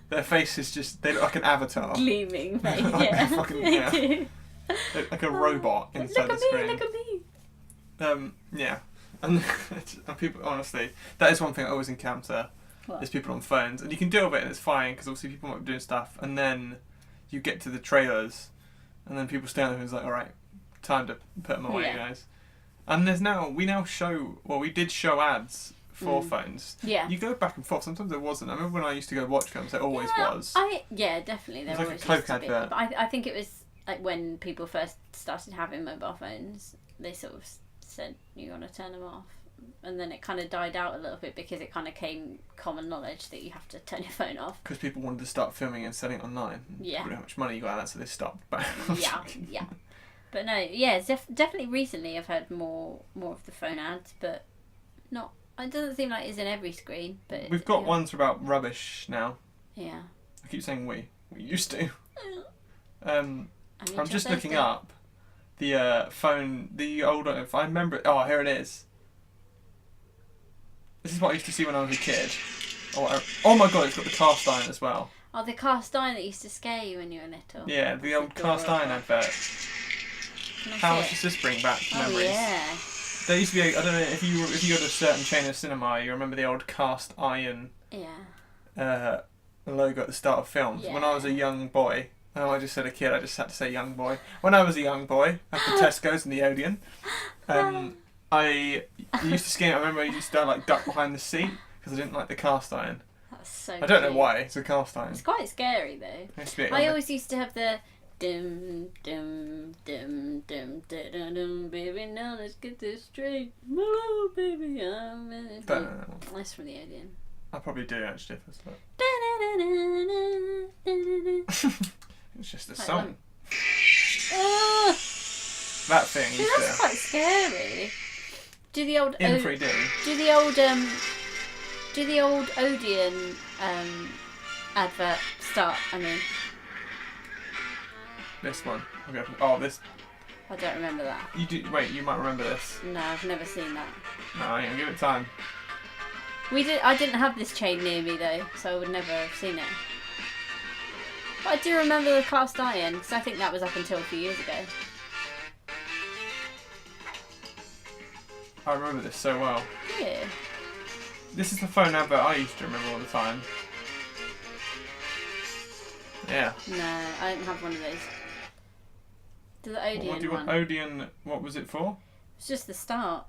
[SPEAKER 1] Their face is just, they look like an avatar.
[SPEAKER 2] Gleaming face,
[SPEAKER 1] like
[SPEAKER 2] yeah.
[SPEAKER 1] Fucking, yeah.
[SPEAKER 2] They do.
[SPEAKER 1] Like a robot inside the screen.
[SPEAKER 2] Look at me.
[SPEAKER 1] Yeah. And people, honestly, that is one thing I always encounter.
[SPEAKER 2] What?
[SPEAKER 1] Is people on phones, and you can deal with it and it's fine because obviously people might be doing stuff, and then you get to the trailers and then people stand there and it's like, alright, time to put them away, guys. And we did show ads for phones.
[SPEAKER 2] Yeah.
[SPEAKER 1] You go back and forth, sometimes there wasn't. I remember when I used to go watch films, there always was.
[SPEAKER 2] Definitely there
[SPEAKER 1] was like
[SPEAKER 2] always
[SPEAKER 1] a cloak
[SPEAKER 2] used to be.
[SPEAKER 1] advert.
[SPEAKER 2] But I think it was like when people first started having mobile phones, they sort of said you want to turn them off. And then it kind of died out a little bit because it kind of came common knowledge that you have to turn your phone off.
[SPEAKER 1] Because people wanted to start filming and selling it online.
[SPEAKER 2] Yeah.
[SPEAKER 1] How much money you got out of that, so they stopped. But
[SPEAKER 2] yeah. But no, yeah, definitely recently I've heard more of the phone ads, but not. It doesn't seem like it's in every screen. But
[SPEAKER 1] we've got ones about rubbish now.
[SPEAKER 2] Yeah.
[SPEAKER 1] I keep saying we used to.
[SPEAKER 2] I'm
[SPEAKER 1] just looking up the phone, the older. If I remember it, oh, here it is. This is what I used to see when I was a kid. Oh my god, it's got the cast iron as well.
[SPEAKER 2] Oh, the cast iron that used to scare you when you were little.
[SPEAKER 1] Yeah, the old cast iron advert. How much does this bring back memories?
[SPEAKER 2] Yeah.
[SPEAKER 1] There used to be, I don't know, if you got a certain chain of cinema, you remember the old cast iron logo at the start of films.
[SPEAKER 2] Yeah.
[SPEAKER 1] When I was a young boy, I just said a kid, I just had to say young boy. When I was a young boy, at the Tesco's and the Odeon, I used to scare. I remember I used to like duck behind the seat because I didn't like the cast iron.
[SPEAKER 2] That's so.
[SPEAKER 1] I don't know why. It's a cast iron.
[SPEAKER 2] It's quite scary though. I always used to have the dum dum dum dum dum dum baby. Now let's get this straight, hello baby. I'm in it. That's from the Odeon.
[SPEAKER 1] I probably do actually. If it's it's just a song. That thing.
[SPEAKER 2] See, that's quite scary. Do the old
[SPEAKER 1] in 3D.
[SPEAKER 2] Do the old Odeon advert start? I mean,
[SPEAKER 1] this one. Okay. Oh, this.
[SPEAKER 2] I don't remember that.
[SPEAKER 1] You do. Wait, you might remember this.
[SPEAKER 2] No, I've never seen that.
[SPEAKER 1] No, I ain't gonna give it time.
[SPEAKER 2] I didn't have this chain near me though, so I would never have seen it. But I do remember the cast iron because I think that was up until a few years ago.
[SPEAKER 1] I remember this so well.
[SPEAKER 2] Yeah.
[SPEAKER 1] This is the phone advert I used to remember all the time. Yeah.
[SPEAKER 2] No, I didn't have one of those. The Odeon
[SPEAKER 1] what do you want? Odeon, what was it for?
[SPEAKER 2] It's just the start.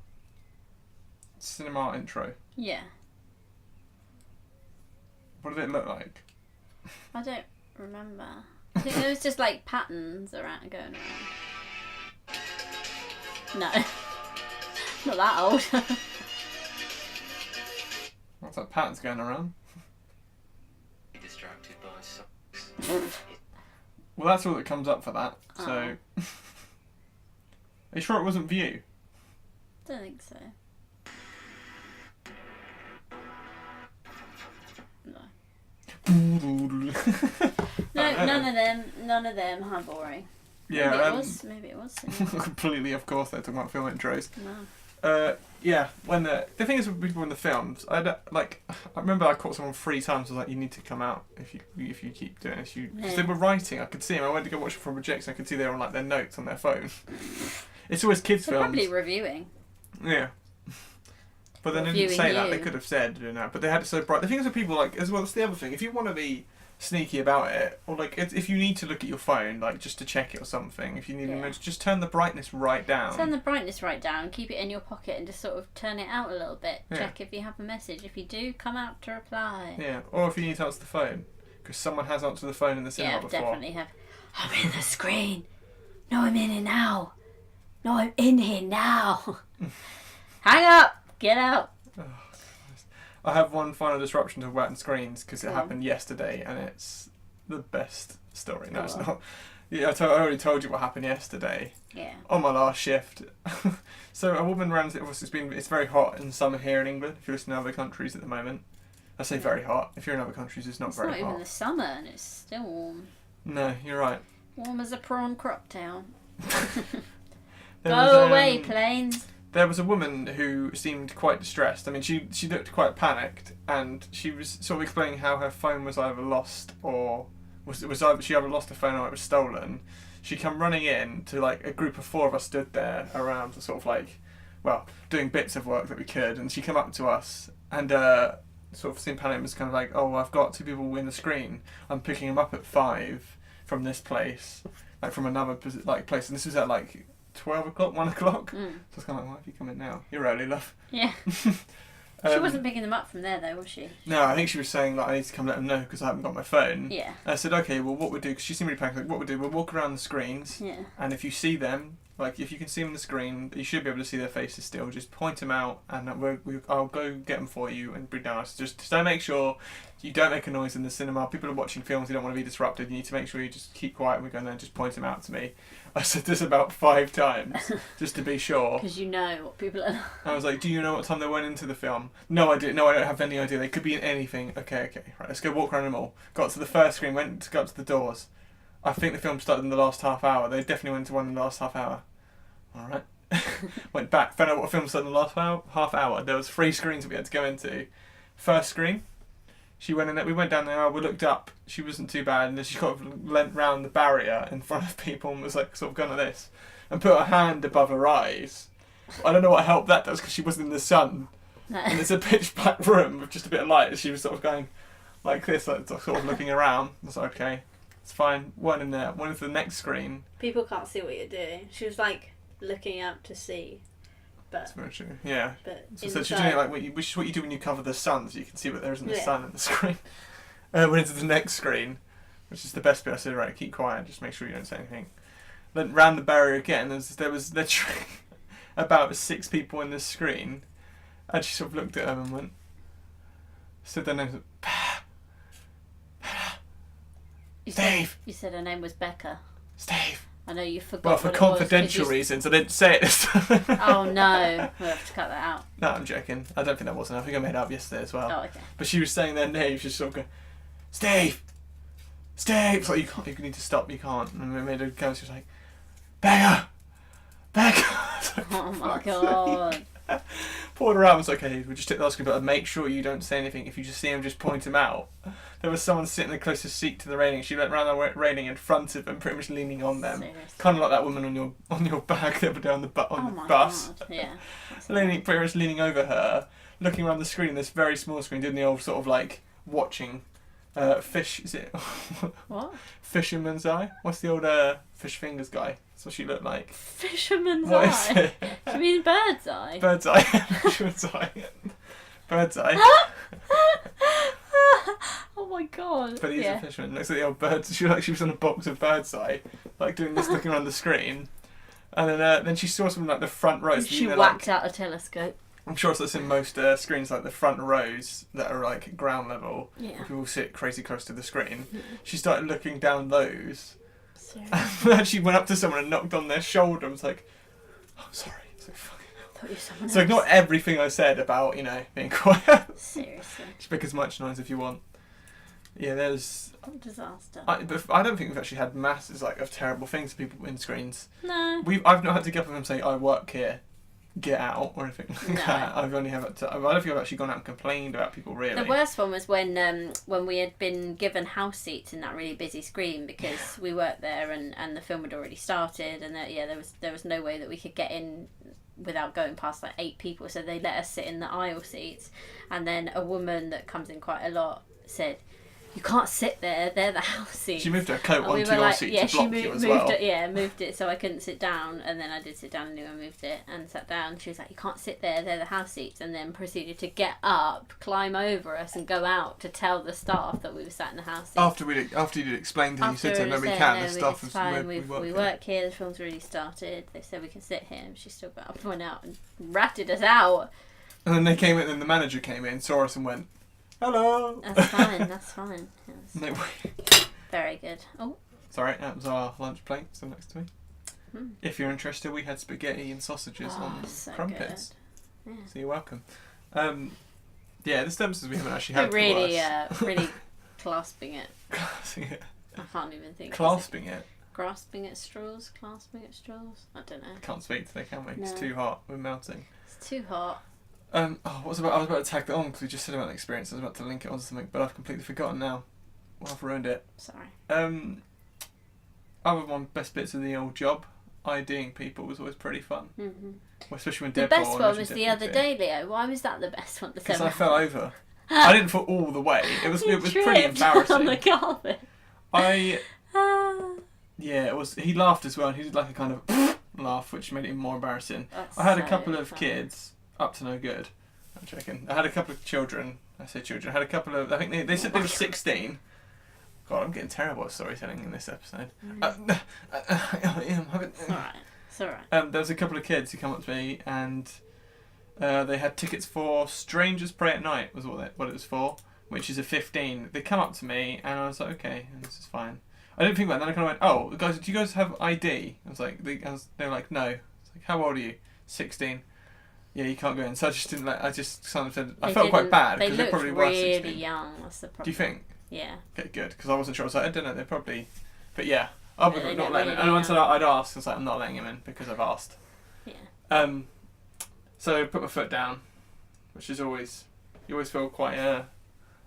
[SPEAKER 1] Cinema intro.
[SPEAKER 2] Yeah.
[SPEAKER 1] What did it look like?
[SPEAKER 2] I don't remember. I think there was just like patterns going around. No. Not that old.
[SPEAKER 1] What's that patterns going around?
[SPEAKER 3] Distracted by socks.
[SPEAKER 1] Well, that's all that comes up for that. So, are you sure it wasn't View?
[SPEAKER 2] Don't think so. No. No, none of them. How boring.
[SPEAKER 1] Yeah,
[SPEAKER 2] maybe it was.
[SPEAKER 1] Completely, of course, they're talking about film intros.
[SPEAKER 2] No.
[SPEAKER 1] Yeah, when the thing is with people in the films, I remember I caught someone 3 times. I was like, you need to come out if you keep doing this. Because they were writing. I could see them. I went to go watch it from Projects. I could see they were on like their notes on their phone. It's always kids' films.
[SPEAKER 2] Probably reviewing.
[SPEAKER 1] Yeah. But then they didn't say that. They could have said, but they had it so bright. The thing is with people, like, as well, that's the other thing. If you want to be sneaky about it, or like if you need to look at your phone, like just to check it or something, if you need to just turn the brightness right down.
[SPEAKER 2] Turn the brightness right down, keep it in your pocket and just sort of turn it out a little bit. Yeah. Check if you have a message. If you do, come out to reply.
[SPEAKER 1] Yeah, or if you need to answer the phone, because someone has answered the phone in the cinema before.
[SPEAKER 2] Yeah, definitely have. I'm in the screen. No, I'm in here now. No, I'm in here now. Hang up. Get out.
[SPEAKER 1] I have one final disruption to Wet and Screens because it happened yesterday and it's the best story. No, it's not. Yeah, I already told you what happened yesterday.
[SPEAKER 2] Yeah.
[SPEAKER 1] On my last shift. So a woman ran. Obviously, it's very hot in summer here in England. If you're listening to other countries at the moment, I say very hot. If you're in other countries, it's not very hot.
[SPEAKER 2] It's not even the summer and it's still warm.
[SPEAKER 1] No, you're right.
[SPEAKER 2] Warm as a prawn crop-tail.
[SPEAKER 1] There
[SPEAKER 2] Go
[SPEAKER 1] was,
[SPEAKER 2] away, planes.
[SPEAKER 1] There was a woman who seemed quite distressed. I mean, she looked quite panicked, and she was sort of explaining how her phone was either lost or she either lost her phone or it was stolen. She come running in to like a group of 4 of us stood there around, sort of like, well, doing bits of work that we could, and she came up to us and sort of seemed panicked, was kind of like, oh, I've got 2 people in the screen. I'm picking them up at 5 from this place, like from another like place, and this was at like 12 o'clock, 1 o'clock. So I was kind of like, why have you come in now? You're early, love.
[SPEAKER 2] Yeah. She wasn't picking them up from there though, was she?
[SPEAKER 1] No, I think she was saying like, I need to come let them know because I haven't got my phone.
[SPEAKER 2] Yeah.
[SPEAKER 1] I said, okay, well, what we'll do, because she seemed really panicked, like, what we'll do, we'll walk around the screens,
[SPEAKER 2] Yeah.
[SPEAKER 1] and if you see them, like if you can see them on the screen, you should be able to see their faces still. Just point them out, and I'll go get them for you and bring down. Just don't make sure you don't make a noise in the cinema. People are watching films; you don't want to be disrupted. You need to make sure you just keep quiet. And we go in there and just point them out to me. I said this about 5 times just to be sure.
[SPEAKER 2] Because you know what people are.
[SPEAKER 1] I was like, do you know what time they went into the film? No, I didn't. No, I don't have any idea. They could be in anything. Okay. Right, let's go walk around them all. Got to the first screen, went to go up to the doors. I think the film started in the last half hour. They definitely went to one in the last half hour. Alright. Went back, found out what film started in the last half hour. There was 3 screens that we had to go into. First screen, she went in there, we went down there, we looked up, she wasn't too bad, and then she kind of leant round the barrier in front of people and was like sort of going like this. And put her hand above her eyes. I don't know what help that does because she wasn't in the sun.
[SPEAKER 2] No.
[SPEAKER 1] And it's a pitch black room with just a bit of light, and she was sort of going like this, like sort of looking around. I was like, okay, it's fine. One in there, one into the next screen.
[SPEAKER 4] People can't see what you're doing. She was like looking out to sea, but
[SPEAKER 1] That's very true. Yeah.
[SPEAKER 4] but
[SPEAKER 1] So she's doing it like which is what you do when you cover the sun, so you can see what there is in the
[SPEAKER 4] Yeah.
[SPEAKER 1] sun in the screen. Went into the next screen, which is the best bit. I said, right, keep quiet, just make sure you don't say anything. Then round the barrier again. There was literally about 6 people in this screen, and she sort of looked at them and went, said their names. Steve.
[SPEAKER 2] You said her name was Becca.
[SPEAKER 1] Steve.
[SPEAKER 2] I know you forgot.
[SPEAKER 1] Well, for
[SPEAKER 2] what it was, 'cause
[SPEAKER 1] confidential
[SPEAKER 2] you...
[SPEAKER 1] reasons, I didn't say it this time.
[SPEAKER 2] Oh no, we'll have to cut that out.
[SPEAKER 1] No, I'm joking. I don't think that was enough. I think I made it up yesterday as well.
[SPEAKER 2] Oh, okay.
[SPEAKER 1] But she was saying their names, just sort of going, Steve! Steve! It's like, you need to stop, you can't. And we made her go, she was like, Becca! Becca!
[SPEAKER 2] Oh my god.
[SPEAKER 1] Pulled her out and was like, okay, we'll just take the last screen, but make sure you don't say anything. If you just see him, just point him out. There was someone sitting in the closest seat to the railing. She went round the railing in front of them, pretty much leaning on them.
[SPEAKER 2] Seriously.
[SPEAKER 1] Kind of like that woman on your back the other day on the
[SPEAKER 2] Oh my
[SPEAKER 1] bus.
[SPEAKER 2] god. Yeah.
[SPEAKER 1] Pretty much leaning over her, looking around the screen, this very small screen, doing the old sort of like watching fish. Is it
[SPEAKER 2] What?
[SPEAKER 1] fisherman's eye? What's the old fish fingers guy? That's what she looked like.
[SPEAKER 2] Fisherman's
[SPEAKER 1] What is
[SPEAKER 2] eye.
[SPEAKER 1] it?
[SPEAKER 2] You mean bird's eye?
[SPEAKER 1] Bird's eye. Fisherman's eye. Bird's eye.
[SPEAKER 2] Oh my god.
[SPEAKER 1] But he's
[SPEAKER 2] yeah.
[SPEAKER 1] a fisherman. Looks like the old birds. She was on a box of bird's eye, like doing this, looking around the screen. And then she saw something like the front rows.
[SPEAKER 2] She
[SPEAKER 1] you know,
[SPEAKER 2] whacked
[SPEAKER 1] like,
[SPEAKER 2] out a telescope.
[SPEAKER 1] I'm sure it's in most screens, like the front rows that are like ground level.
[SPEAKER 2] Yeah.
[SPEAKER 1] Where people sit crazy close to the screen. She started looking down those.
[SPEAKER 2] Seriously.
[SPEAKER 1] And she went up to someone and knocked on their shoulder and was like, oh, sorry. It's like, fucking hell.
[SPEAKER 2] Thought you were someone
[SPEAKER 1] So
[SPEAKER 2] else.
[SPEAKER 1] ignore everything I said about, being quiet.
[SPEAKER 2] Seriously.
[SPEAKER 1] Just make as much noise if you want. Yeah, there's...
[SPEAKER 2] What a disaster.
[SPEAKER 1] But I don't think we've actually had masses of terrible things to people in screens.
[SPEAKER 2] No.
[SPEAKER 1] I've not had to get up and say, I work here, get out, or anything like
[SPEAKER 2] No.
[SPEAKER 1] that. I don't think I've actually gone out and complained about people, really.
[SPEAKER 2] The worst one was when we had been given house seats in that really busy screen because we worked there and the film had already started and there was no way that we could get in without going past like 8 people, so they let us sit in the aisle seats, and then a woman that comes in quite a lot said, you can't sit there, they're the house seats.
[SPEAKER 1] She moved her coat
[SPEAKER 2] And
[SPEAKER 1] onto
[SPEAKER 2] were
[SPEAKER 1] your
[SPEAKER 2] like,
[SPEAKER 1] seat
[SPEAKER 2] yeah,
[SPEAKER 1] to block
[SPEAKER 2] she
[SPEAKER 1] you as
[SPEAKER 2] moved
[SPEAKER 1] well.
[SPEAKER 2] it, yeah, moved it so I couldn't sit down, and then I did sit down and anyone moved it and sat down. She was like, you can't sit there, they're the house seats, and then proceeded to get up, climb over us and go out to tell the staff that we were sat in the house seats.
[SPEAKER 1] After you'd explained to them, you said to them, no, we
[SPEAKER 2] said,
[SPEAKER 1] can,
[SPEAKER 2] no,
[SPEAKER 1] the stuff
[SPEAKER 2] it's
[SPEAKER 1] is
[SPEAKER 2] fine,
[SPEAKER 1] we
[SPEAKER 2] we
[SPEAKER 1] work
[SPEAKER 2] work here, the film's already started, they said we can sit here, and she still got up and went out and ratted us out.
[SPEAKER 1] And then they came in, and the manager came in, saw us and went, hello.
[SPEAKER 2] That's fine, that's fine. Yes.
[SPEAKER 1] No,
[SPEAKER 2] Very good. Oh,
[SPEAKER 1] sorry, that was our lunch plate, so next to me.
[SPEAKER 2] Hmm.
[SPEAKER 1] If you're interested, we had spaghetti and sausages on
[SPEAKER 2] so
[SPEAKER 1] crumpets.
[SPEAKER 2] good. Yeah.
[SPEAKER 1] So you're welcome. Yeah, the Dempsters we haven't actually had.
[SPEAKER 2] Really clasping it.
[SPEAKER 1] Clasping it.
[SPEAKER 2] I can't even think.
[SPEAKER 1] Clasping it.
[SPEAKER 2] Grasping at straws. Clasping at straws. I don't know.
[SPEAKER 1] Can't speak today, can we?
[SPEAKER 2] No.
[SPEAKER 1] It's too hot. We're melting.
[SPEAKER 2] It's too hot.
[SPEAKER 1] I was about to tag that on because we just said about the experience. I was about to link it onto something, but I've completely forgotten now. Well, I've ruined it.
[SPEAKER 2] Sorry.
[SPEAKER 1] Other one best bits of the old job, IDing people was always pretty fun.
[SPEAKER 2] Mm-hmm.
[SPEAKER 1] Well, especially when
[SPEAKER 2] The
[SPEAKER 1] Deadpool
[SPEAKER 2] best one
[SPEAKER 1] and
[SPEAKER 2] was
[SPEAKER 1] Deadpool
[SPEAKER 2] the other
[SPEAKER 1] too.
[SPEAKER 2] day, Leo. Why was that the best one?
[SPEAKER 1] Because I fell over. I didn't fall all the way. It was pretty embarrassing.
[SPEAKER 2] On the carpet.
[SPEAKER 1] Yeah, it was. He laughed as well, and he did like a kind of laugh, which made it even more embarrassing.
[SPEAKER 2] That's
[SPEAKER 1] I had a
[SPEAKER 2] so
[SPEAKER 1] couple of
[SPEAKER 2] funny.
[SPEAKER 1] kids up to no good. I'm joking. I had a couple of children. I say children. I had a couple of. I think they said they were 16. God, I'm getting terrible at storytelling in this episode.
[SPEAKER 2] It's alright. It's alright.
[SPEAKER 1] There was a couple of kids who come up to me and they had tickets for Strangers Pray at Night was what it was for, which is a 15. They come up to me and I was like, okay, this is fine. I didn't think about it. Then I kind of went, oh, guys, do you guys have ID? I was like, they were like, no. I was like, how old are you? 16. Yeah, you can't go in. So I just didn't like. I just kind of said I felt quite bad because they probably were 16.
[SPEAKER 2] They looked really young. That's the problem.
[SPEAKER 1] Do you think?
[SPEAKER 2] Yeah.
[SPEAKER 1] Okay, good. Because I wasn't sure. I was like, I don't know. They probably. But yeah, I would
[SPEAKER 2] They
[SPEAKER 1] not
[SPEAKER 2] look
[SPEAKER 1] letting.
[SPEAKER 2] really
[SPEAKER 1] And once
[SPEAKER 2] young.
[SPEAKER 1] I'd asked, I was like, I'm not letting him in because I've asked.
[SPEAKER 2] Yeah.
[SPEAKER 1] So I put my foot down, which is always you always feel quite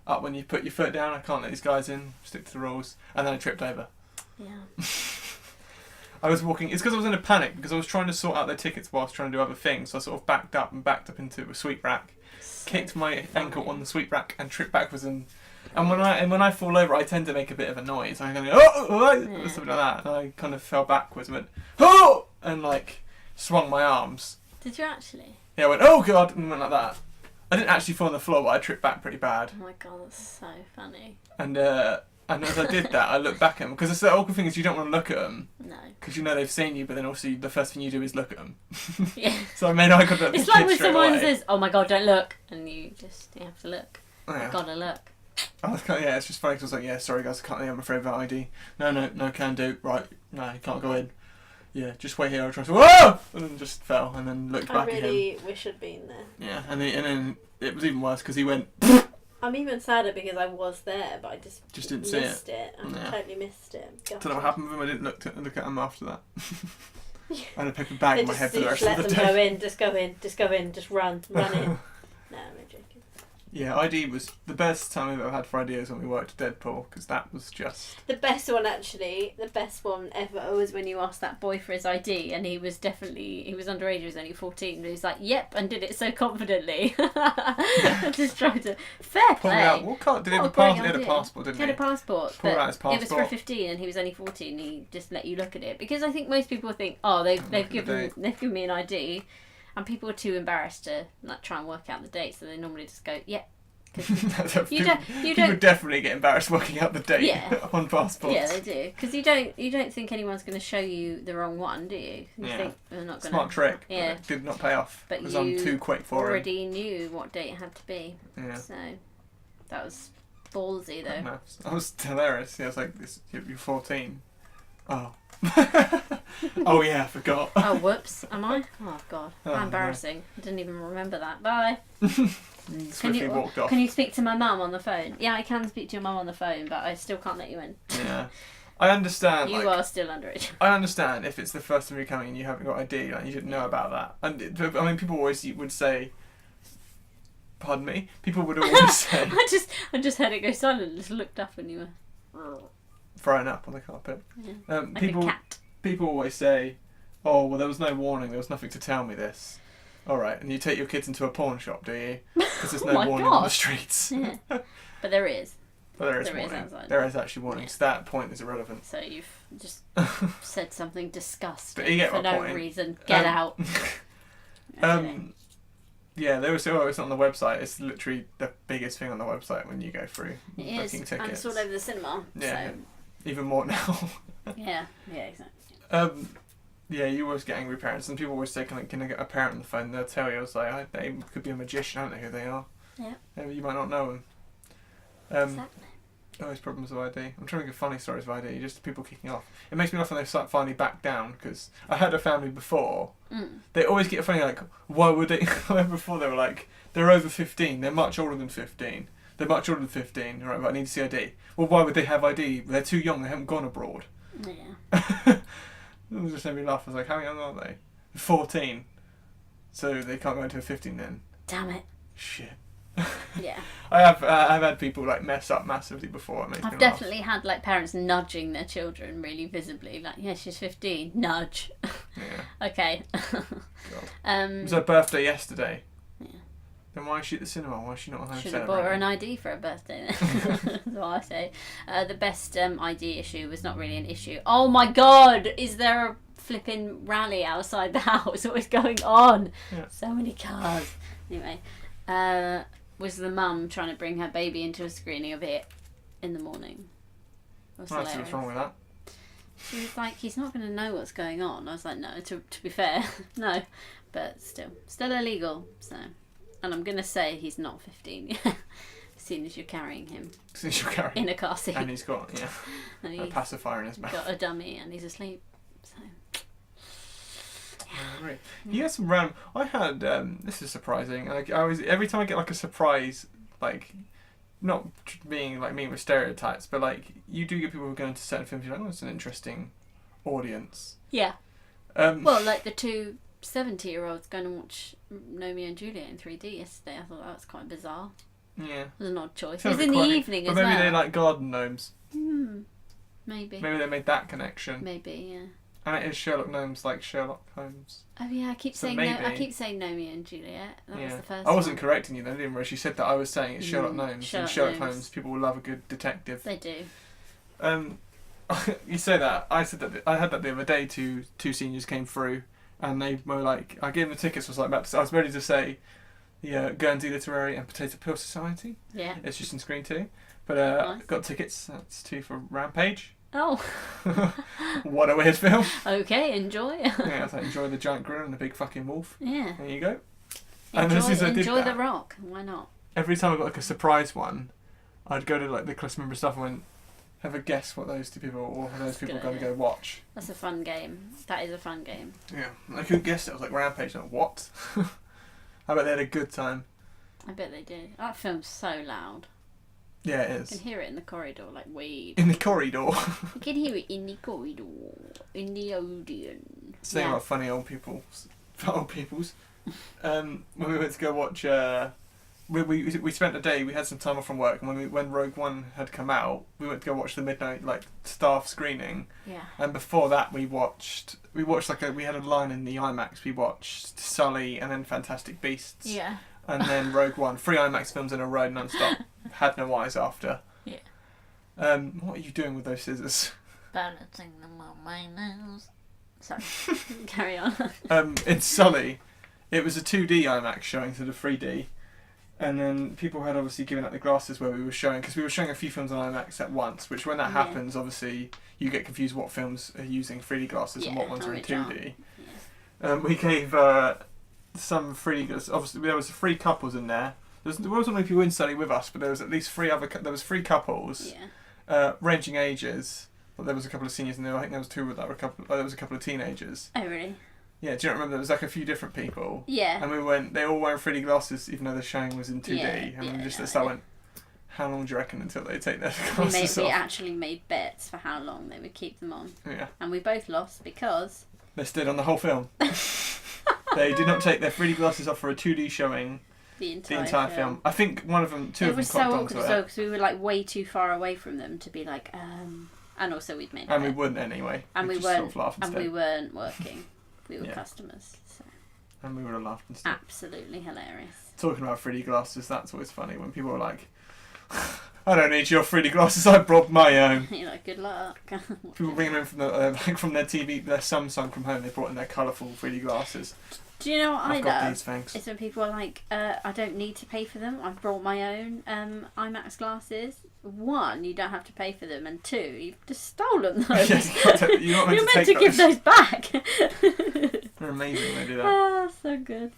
[SPEAKER 1] up when you put your foot down. I can't let these guys in. Stick to the rules. And then I tripped over.
[SPEAKER 2] Yeah.
[SPEAKER 1] I was walking. It's because I was in a panic because I was trying to sort out their tickets whilst trying to do other things. So I sort of backed up into a sweet rack, kicked my ankle on the sweet rack, and tripped backwards. And when I fall over, I tend to make a bit of a noise. I kind of go, something like that. And I kind of fell backwards and went oh, and like swung my arms.
[SPEAKER 2] Did you actually?
[SPEAKER 1] Yeah, I went oh god, and went like that. I didn't actually fall on the floor, but I tripped back pretty bad.
[SPEAKER 2] Oh my god, that's so funny.
[SPEAKER 1] And as I did that, I looked back at them because the awkward thing is you don't want to look at them.
[SPEAKER 2] No.
[SPEAKER 1] Because you know they've seen you, but then also the first thing you do is look at them.
[SPEAKER 2] Yeah.
[SPEAKER 1] So I made eye contact with
[SPEAKER 2] It's
[SPEAKER 1] the
[SPEAKER 2] like
[SPEAKER 1] kid
[SPEAKER 2] when
[SPEAKER 1] straight
[SPEAKER 2] someone
[SPEAKER 1] away.
[SPEAKER 2] says, "Oh my god, don't look," and you have to look.
[SPEAKER 1] Yeah.
[SPEAKER 2] Gotta look.
[SPEAKER 1] I was kind of, yeah, it's just funny because I was like, yeah, sorry guys, I can't. I'm afraid of that ID. No, can do. Right, no, you can't go in. Yeah, just wait here. I tried to whoa, and then just fell, and then looked
[SPEAKER 4] I
[SPEAKER 1] back at him.
[SPEAKER 4] really wish I'd been there.
[SPEAKER 1] Yeah, and then it was even worse because he went.
[SPEAKER 4] I'm even sadder because I was there, but I just
[SPEAKER 1] didn't see
[SPEAKER 4] missed it. I
[SPEAKER 1] Yeah.
[SPEAKER 4] totally missed it.
[SPEAKER 1] Don't know what happened with him. I didn't look at him after that. I had a paper bag
[SPEAKER 4] They
[SPEAKER 1] in my
[SPEAKER 4] just,
[SPEAKER 1] head for the
[SPEAKER 4] you
[SPEAKER 1] rest
[SPEAKER 4] just let
[SPEAKER 1] of the
[SPEAKER 4] them
[SPEAKER 1] day.
[SPEAKER 4] go in, just run in. No, I'm joking.
[SPEAKER 1] Yeah, ID was the best time I've ever had for ID was when we worked at Deadpool because that was just.
[SPEAKER 4] The best one ever
[SPEAKER 2] Was when you asked that boy for his ID, and he was underage. He was only 14. And he was like, "Yep," and did it so confidently. Just trying to fair
[SPEAKER 1] Pulled
[SPEAKER 2] play.
[SPEAKER 1] out. What card? Did he have a
[SPEAKER 2] What a great
[SPEAKER 1] passport? He had a
[SPEAKER 2] idea.
[SPEAKER 1] passport, didn't
[SPEAKER 2] He had a passport,
[SPEAKER 1] Pulled
[SPEAKER 2] but
[SPEAKER 1] out his
[SPEAKER 2] it was for
[SPEAKER 1] passport.
[SPEAKER 2] 15, and he was only 14. He just let you look at it because I think most people think, "Oh, they've given me an ID," and people are too embarrassed to like try and work out the date, so they normally just go, "Yep."
[SPEAKER 1] People
[SPEAKER 2] don't
[SPEAKER 1] definitely get embarrassed working out the date
[SPEAKER 2] Yeah.
[SPEAKER 1] on passports.
[SPEAKER 2] Yeah, they do. Because you don't think anyone's going to show you the wrong one, do you? You
[SPEAKER 1] Yeah.
[SPEAKER 2] think they're not going
[SPEAKER 1] Smart trick. But
[SPEAKER 2] Yeah.
[SPEAKER 1] it did not pay off
[SPEAKER 2] But
[SPEAKER 1] because I'm
[SPEAKER 2] you
[SPEAKER 1] too quick for
[SPEAKER 2] already knew what date it had to be.
[SPEAKER 1] him. Yeah.
[SPEAKER 2] So that was ballsy,
[SPEAKER 1] Quick
[SPEAKER 2] though.
[SPEAKER 1] maths. I was hilarious. Yeah, I was like, you're 14. Oh. Oh yeah, I forgot.
[SPEAKER 2] Oh, whoops. Am I? Oh, God.
[SPEAKER 1] Oh,
[SPEAKER 2] How
[SPEAKER 1] no.
[SPEAKER 2] embarrassing. I didn't even remember that. Bye.
[SPEAKER 1] Swiftly walked off.
[SPEAKER 2] Can you speak to my mum on the phone? Yeah, I can speak to your mum on the phone, but I still can't let you in.
[SPEAKER 1] Yeah. I understand.
[SPEAKER 2] You are still underage.
[SPEAKER 1] I understand if it's the first time you're coming and you haven't got ID, like you didn't know about that. And I mean, people always would say, pardon me. People would always say
[SPEAKER 2] I just heard it go silent. Just looked up and you were
[SPEAKER 1] throwing up on the carpet.
[SPEAKER 2] Yeah. Like
[SPEAKER 1] People
[SPEAKER 2] a cat.
[SPEAKER 1] people always say, oh well, there was no warning. There was nothing to tell me this. All right, and you take your kids into a pawn shop, do you? Because there's
[SPEAKER 2] Oh
[SPEAKER 1] no
[SPEAKER 2] my
[SPEAKER 1] warning on the
[SPEAKER 2] God.
[SPEAKER 1] streets.
[SPEAKER 2] Yeah. But there is.
[SPEAKER 1] But there is
[SPEAKER 2] There is
[SPEAKER 1] warning.
[SPEAKER 2] outside.
[SPEAKER 1] There is actually warning.
[SPEAKER 2] Yeah.
[SPEAKER 1] So that point is irrelevant.
[SPEAKER 2] So you've just said something disgusting
[SPEAKER 1] But you get
[SPEAKER 2] for
[SPEAKER 1] my
[SPEAKER 2] no
[SPEAKER 1] point.
[SPEAKER 2] reason. Get out.
[SPEAKER 1] Yeah, they were saying, oh, it's not on the website. It's literally the biggest thing on the website when you go through
[SPEAKER 2] It is.
[SPEAKER 1] booking
[SPEAKER 2] And
[SPEAKER 1] tickets.
[SPEAKER 2] it's all over the cinema.
[SPEAKER 1] Yeah.
[SPEAKER 2] So
[SPEAKER 1] Even more now.
[SPEAKER 2] yeah, exactly.
[SPEAKER 1] Yeah, you always get angry parents, and people always say, can I get a parent on the phone? They'll tell you, I was like, they could be a magician, I don't know who they are.
[SPEAKER 2] Yeah.
[SPEAKER 1] You might not know them.
[SPEAKER 2] Exactly.
[SPEAKER 1] Always problems with ID. I'm trying to think of funny stories of ID, just people kicking off. It makes me laugh when they start finally back down, because I had a family before. They always get funny, like, why would they... before they were like, they're over 15, they're much older than 15. They're much older than 15, right, but I need to see ID. Well, why would they have ID? They're too young, they haven't gone abroad.
[SPEAKER 2] Yeah.
[SPEAKER 1] It just made me laugh. I was like, how young are they? 14. So they can't go into a 15 then.
[SPEAKER 2] Damn it.
[SPEAKER 1] Shit.
[SPEAKER 2] Yeah.
[SPEAKER 1] I've had people like mess up massively before. It makes me
[SPEAKER 2] I've
[SPEAKER 1] laugh.
[SPEAKER 2] definitely had like parents nudging their children really visibly, like, yeah, she's 15, nudge.
[SPEAKER 1] Yeah.
[SPEAKER 2] Okay.
[SPEAKER 1] It was her birthday yesterday.
[SPEAKER 2] Yeah.
[SPEAKER 1] Then why is she at the cinema? Why is she not at home
[SPEAKER 2] Should have bought her an ID for her birthday. That's what I say. The best ID issue was not really an issue. Oh my god! Is there a flipping rally outside the house? What is going on?
[SPEAKER 1] Yeah.
[SPEAKER 2] So many cars. Anyway, was the mum trying to bring her baby into a screening of it in the morning?
[SPEAKER 1] I see what's wrong with that.
[SPEAKER 2] She was like, he's not going to know what's going on. I was like, no, to be fair, no. But still illegal, so... And I'm going to say he's not 15 yet, as soon as you're carrying him in a car seat.
[SPEAKER 1] And he's got,
[SPEAKER 2] and
[SPEAKER 1] a pacifier in his mouth.
[SPEAKER 2] Got a dummy and he's asleep. So.
[SPEAKER 1] I agree. He has some random... I had... this is surprising. I always... Every time I get like a surprise, like... Not being like me with stereotypes, but like you do get people who go into certain films. You're like, oh, it's an interesting audience.
[SPEAKER 2] Yeah. Well, like the two 70-year-olds going to watch Romeo and Juliet in 3D yesterday. I thought that was quite bizarre.
[SPEAKER 1] Yeah.
[SPEAKER 2] It was an odd choice.
[SPEAKER 1] Sounds
[SPEAKER 2] It was in the evening as well.
[SPEAKER 1] But maybe they like garden gnomes.
[SPEAKER 2] Maybe.
[SPEAKER 1] Maybe they made that connection.
[SPEAKER 2] Maybe, yeah.
[SPEAKER 1] And it is Sherlock Gnomes like Sherlock Holmes.
[SPEAKER 2] Oh yeah, I keep saying
[SPEAKER 1] maybe.
[SPEAKER 2] I keep saying Romeo and Juliet. That was the first
[SPEAKER 1] I wasn't
[SPEAKER 2] one.
[SPEAKER 1] correcting you then, didn't I? She said that I was saying it's Sherlock Gnomes.
[SPEAKER 2] Sherlock
[SPEAKER 1] and Sherlock
[SPEAKER 2] Gnomes.
[SPEAKER 1] Holmes, people will love a good detective.
[SPEAKER 2] They do.
[SPEAKER 1] You say that. I said that. I had that the other day. Two seniors came through, and they were like, I gave them the tickets. I was ready to say, Guernsey Literary and Potato Peel Society.
[SPEAKER 2] Yeah.
[SPEAKER 1] It's just in screen 2, but
[SPEAKER 2] Nice.
[SPEAKER 1] got tickets. That's 2 for Rampage.
[SPEAKER 2] Oh.
[SPEAKER 1] What a weird film.
[SPEAKER 2] Okay, enjoy.
[SPEAKER 1] Yeah, so enjoy the giant gorilla and the big fucking wolf.
[SPEAKER 2] Yeah.
[SPEAKER 1] There you go. And as soon as I did
[SPEAKER 2] Enjoy
[SPEAKER 1] that,
[SPEAKER 2] the rock. Why not?
[SPEAKER 1] every time I got like a surprise one, I'd go to like the class member stuff and went, have a guess what those two people or those people are going to go watch.
[SPEAKER 2] That's a fun game. That is a fun game.
[SPEAKER 1] Yeah, I couldn't guess it. I was like, Rampage. Like, what? I bet they had a good time.
[SPEAKER 2] I bet they did. That film's so loud.
[SPEAKER 1] Yeah, it
[SPEAKER 2] You
[SPEAKER 1] is.
[SPEAKER 2] can hear it in the corridor, like weed.
[SPEAKER 1] In the corridor.
[SPEAKER 2] You can hear it in the corridor, in the Odeon.
[SPEAKER 1] Saying about funny old peoples. When we went to go watch, we spent a day. We had some time off from work, and when Rogue One had come out, we went to go watch the midnight like staff screening.
[SPEAKER 2] Yeah.
[SPEAKER 1] And before that, we watched we had a line in the IMAX. We watched Sully and then Fantastic Beasts.
[SPEAKER 2] Yeah.
[SPEAKER 1] And then Rogue One. 3 IMAX films in a row, non-stop. Had no eyes after.
[SPEAKER 2] Yeah.
[SPEAKER 1] What are you doing with those scissors?
[SPEAKER 2] Balancing them on my nose. Sorry. Carry on.
[SPEAKER 1] In Sully, it was a 2D IMAX showing to the 3D. And then people had obviously given up the glasses where we were showing, because we were showing a few films on IMAX at once, which when that happens, obviously, you get confused what films are using 3D glasses and what ones are in 2D.
[SPEAKER 2] Yeah.
[SPEAKER 1] We gave some 3D glasses. Obviously, there was 3 couples in there. There wasn't many people in Sully with us, but there was at least 3 other. There was 3 couples, ranging ages. But there was a couple of seniors in there. I think there was 2 that were there was a couple of teenagers.
[SPEAKER 2] Oh really?
[SPEAKER 1] Yeah, do you not remember there was like a few different people?
[SPEAKER 2] Yeah.
[SPEAKER 1] And we went. They all wearing 3D glasses, even though the showing was in 2D. And we just at the start went, how long do you reckon until they take their glasses off?
[SPEAKER 2] We actually made bets for how long they would keep them on.
[SPEAKER 1] Yeah.
[SPEAKER 2] And we both lost because
[SPEAKER 1] They stayed on the whole film. They did not take their 3D glasses off for a 2D showing.
[SPEAKER 2] the entire,
[SPEAKER 1] film. I think one of them, 2 of them,
[SPEAKER 2] was so
[SPEAKER 1] clocked
[SPEAKER 2] awkward
[SPEAKER 1] onto
[SPEAKER 2] as well
[SPEAKER 1] it.
[SPEAKER 2] because we were like way too far away from them to be like, and also we'd made.
[SPEAKER 1] And we wouldn't anyway.
[SPEAKER 2] And we
[SPEAKER 1] just
[SPEAKER 2] weren't.
[SPEAKER 1] Sort of laugh
[SPEAKER 2] and
[SPEAKER 1] instead.
[SPEAKER 2] we weren't working. We were customers. So
[SPEAKER 1] And we would have laughed instead.
[SPEAKER 2] absolutely hilarious.
[SPEAKER 1] Talking about 3D glasses, that's always funny when people are like, I don't need your 3D glasses, I brought my own.
[SPEAKER 2] You're like, good luck.
[SPEAKER 1] People bring them in from the from their TV, their Samsung from home. They brought in their colourful 3D glasses.
[SPEAKER 2] Do you know what
[SPEAKER 1] I've got
[SPEAKER 2] love?
[SPEAKER 1] these, thanks.
[SPEAKER 2] It's when people are like, I don't need to pay for them. I've brought my own IMAX glasses. 1, you don't have to pay for them, and 2, you've just stolen those.
[SPEAKER 1] Yes, you're not meant
[SPEAKER 2] You're meant to give those back.
[SPEAKER 1] They're amazing. They do that.
[SPEAKER 2] Ah, so good.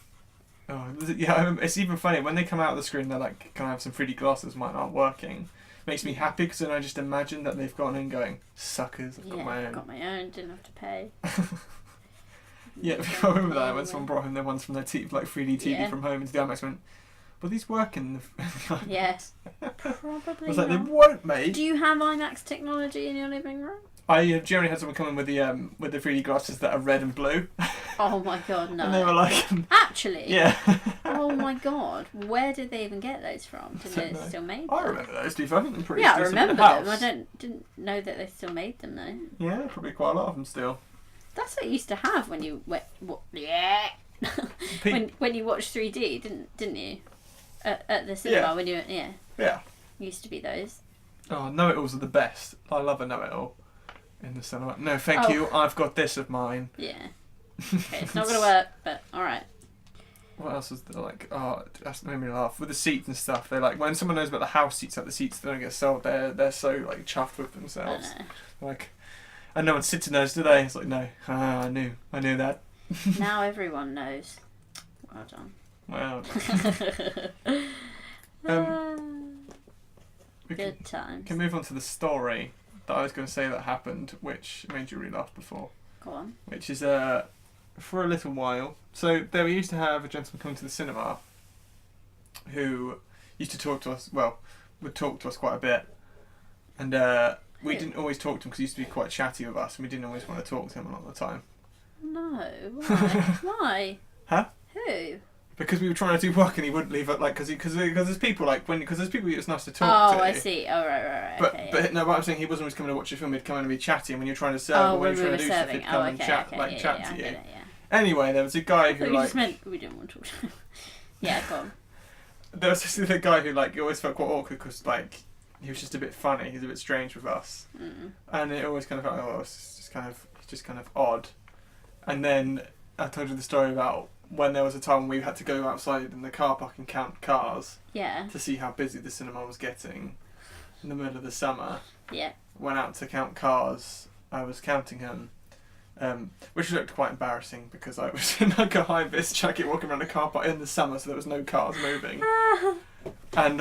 [SPEAKER 1] Oh, yeah, it's even funny when they come out of the screen. They're like, "Can I have some 3D glasses? Mine aren't working." makes me happy because then I just imagine that they've gone in going, suckers, I've got my own.
[SPEAKER 4] Got my own, didn't have to pay.
[SPEAKER 1] Yeah, I remember that when someone brought home their ones from their 3D TV from home into the IMAX, went, will these work in the...
[SPEAKER 4] Yes. Probably
[SPEAKER 1] I was like, they
[SPEAKER 4] not.
[SPEAKER 1] won't, mate.
[SPEAKER 4] Do you have IMAX technology in your living room?
[SPEAKER 1] I generally had someone come in with the 3D glasses that are red and blue.
[SPEAKER 4] Oh my god, no.
[SPEAKER 1] And they were like...
[SPEAKER 4] Actually?
[SPEAKER 1] Yeah.
[SPEAKER 4] Oh my god, where did they even get those from? Did they still made them?
[SPEAKER 1] I remember those, Steve. I think they're pretty
[SPEAKER 4] Yeah, I
[SPEAKER 1] still
[SPEAKER 4] remember
[SPEAKER 1] in the house.
[SPEAKER 4] them. I didn't know that they still made them though.
[SPEAKER 1] Yeah, probably quite a lot of them still.
[SPEAKER 4] That's what you used to have when you yeah. when you watched 3D, didn't you? At the cinema when you
[SPEAKER 1] Yeah.
[SPEAKER 4] Used to be those.
[SPEAKER 1] Oh, know-it-alls are the best. I love a know-it-all in the cinema. No, thank you. I've got this of mine.
[SPEAKER 4] Yeah. Okay, it's not gonna work, but all right.
[SPEAKER 1] What else was there? Like, oh, that's made me laugh with the seats and stuff. They like when someone knows about the house seats, like the seats that don't get sold. They're so like chuffed with themselves. Like, and no one sits in those, do they? It's like, no, I knew that.
[SPEAKER 4] Now everyone knows. Well done.
[SPEAKER 1] Well,
[SPEAKER 4] good times.
[SPEAKER 1] Can move on to the story that I was going to say that happened, which made you really laugh before.
[SPEAKER 4] Go on.
[SPEAKER 1] Which is for a little while. So there we used to have a gentleman coming to the cinema who used to talk to us. Well, would talk to us quite a bit, and we didn't always talk to him because he used to be quite chatty with us, and we didn't always want to talk to him a lot of the time.
[SPEAKER 4] No. Why? Why?
[SPEAKER 1] Huh?
[SPEAKER 4] Who?
[SPEAKER 1] Because we were trying to do work and he wouldn't leave it, like, because there's people, like, because there's people it's nice to talk to.
[SPEAKER 4] Oh, I see. Oh, right.
[SPEAKER 1] But,
[SPEAKER 4] okay,
[SPEAKER 1] but no, but I'm saying he wasn't always coming to watch a film, he'd come in and be chatty, and when you're trying to serve or when you're trying to do stuff, he'd come and chat to you.
[SPEAKER 4] Yeah.
[SPEAKER 1] Anyway, there was a guy who,
[SPEAKER 4] you
[SPEAKER 1] like...
[SPEAKER 4] just meant we didn't want to talk to him. Yeah, go on.
[SPEAKER 1] There was this other guy who, like, he always felt quite awkward because, like, he was just a bit funny, he's a bit strange with us.
[SPEAKER 4] Mm.
[SPEAKER 1] And it always kind of felt, it's just kind of odd. And then I told you the story about when there was a time when we had to go outside in the car park and count cars to see how busy the cinema was getting in the middle of the summer.
[SPEAKER 4] Yeah.
[SPEAKER 1] Went out to count cars. I was counting them, which looked quite embarrassing because I was in like a high-vis jacket walking around the car park in the summer, so there was no cars moving. And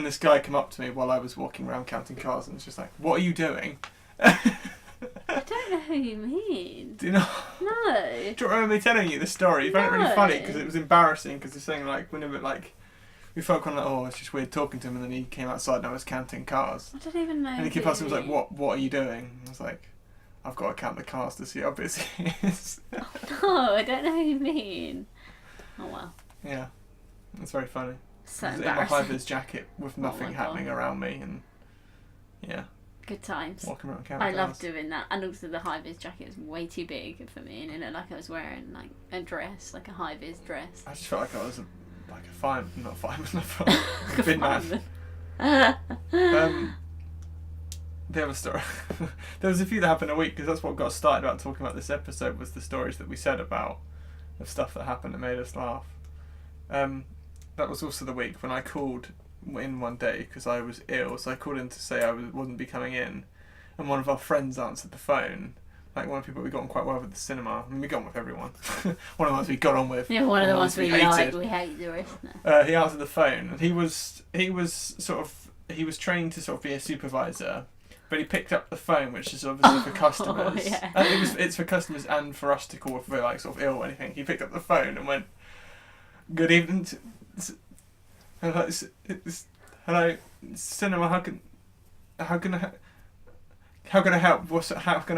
[SPEAKER 1] this guy came up to me while I was walking around counting cars and was just like, "What are you doing?"
[SPEAKER 4] I don't know who you mean.
[SPEAKER 1] Do you know?
[SPEAKER 4] No.
[SPEAKER 1] Do you remember me telling you the story? You found it really funny because it was embarrassing because it's saying like whenever like we felt kind of like, oh, it's just weird talking to him, and then he came outside and I was counting cars.
[SPEAKER 4] I don't even know.
[SPEAKER 1] And he kept asking me, was like, what are you doing? And I was like, I've got to count the cars to see how busy it is.
[SPEAKER 4] Oh, no, I don't know who you mean. Oh well.
[SPEAKER 1] Yeah, it's very funny.
[SPEAKER 4] So
[SPEAKER 1] I was in
[SPEAKER 4] embarrassing.
[SPEAKER 1] my high-vis jacket with nothing happening around me, and yeah.
[SPEAKER 4] Good times.
[SPEAKER 1] Walking around counting
[SPEAKER 4] I
[SPEAKER 1] cars.
[SPEAKER 4] love doing that, and also the high vis jacket was way too big for me, and it looked like I was wearing like a dress, like a high vis dress.
[SPEAKER 1] I just felt like I was like a fireman, not a fireman, like a bin man. The other story, there was a few that happened a week because that's what got us started about talking about this episode was the stories that we said about of stuff that happened that made us laugh. That was also the week when I called in one day because I was ill, so I called in to say I wouldn't be coming in, and one of our friends answered the phone, like one of the people we got on quite well with at the cinema. I mean, we got on with everyone. One of the ones we got on with.
[SPEAKER 4] Yeah, one of the ones we
[SPEAKER 1] hated.
[SPEAKER 4] We hate the rest.
[SPEAKER 1] He answered the phone, and he was trained to sort of be a supervisor, but he picked up the phone, which is obviously for customers.
[SPEAKER 4] Yeah.
[SPEAKER 1] It's for customers and for us to call if we're like sort of ill or anything. He picked up the phone and went, "Good evening." Hello, cinema. How can I help? How can I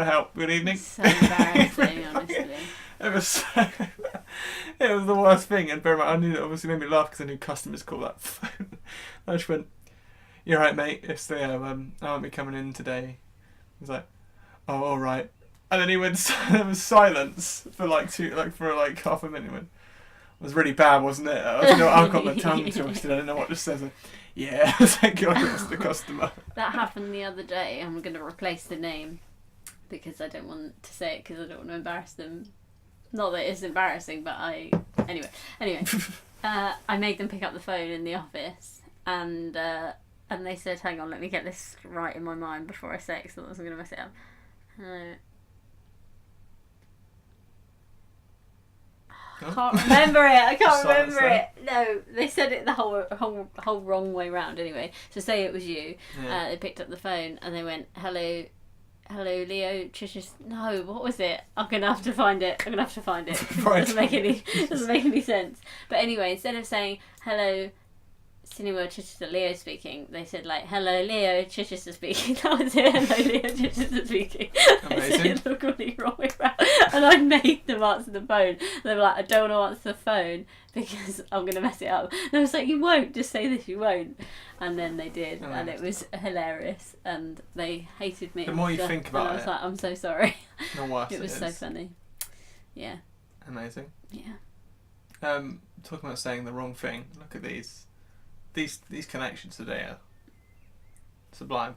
[SPEAKER 1] help? Good evening.
[SPEAKER 4] So embarrassing, honestly.
[SPEAKER 1] It was the worst thing, and bear in mind, I knew it obviously made me laugh because I knew customers call that phone. I just went, "You're right, mate. It's the I won't be coming in today." He was like, "Oh, all right." And then he went. There was silence for for half a minute. He went, "It was really bad, wasn't it?" I've got my tongue twisted. I didn't know what to say. Yeah, thank God it was the customer.
[SPEAKER 4] That happened the other day. I'm going to replace the name because I don't want to say it because I don't want to embarrass them. Not that it's embarrassing, but anyway. I made them pick up the phone in the office, and they said, "Hang on, let me get this right in my mind before I say it, because otherwise I'm going to mess it up."
[SPEAKER 2] I can't remember it. I can't
[SPEAKER 1] Silence
[SPEAKER 2] remember it. No, they said it the whole wrong way round. Anyway, so say it was you.
[SPEAKER 1] Yeah.
[SPEAKER 2] They picked up the phone and they went, "Hello, Leo, Trisha's." No, what was it? I'm gonna have to find it. It doesn't make any sense. But anyway, instead of saying hello, Cineworld Chichester Leo speaking, they said like, "Hello, Leo, Chichester speaking." That was it. "Hello, Leo, Chichester speaking." They said it the really wrong way round, and I made them answer the phone. They were like, "I don't want to answer the phone because I'm gonna mess it up." And I was like, "You won't. Just say this. You won't." And then they did, and it was hilarious. And they hated me.
[SPEAKER 1] The more you think about
[SPEAKER 2] and I was like, "I'm so sorry."
[SPEAKER 1] the worse
[SPEAKER 2] it was so funny. Yeah.
[SPEAKER 1] Amazing.
[SPEAKER 2] Yeah.
[SPEAKER 1] Talking about saying the wrong thing. Look at these connections today are sublime.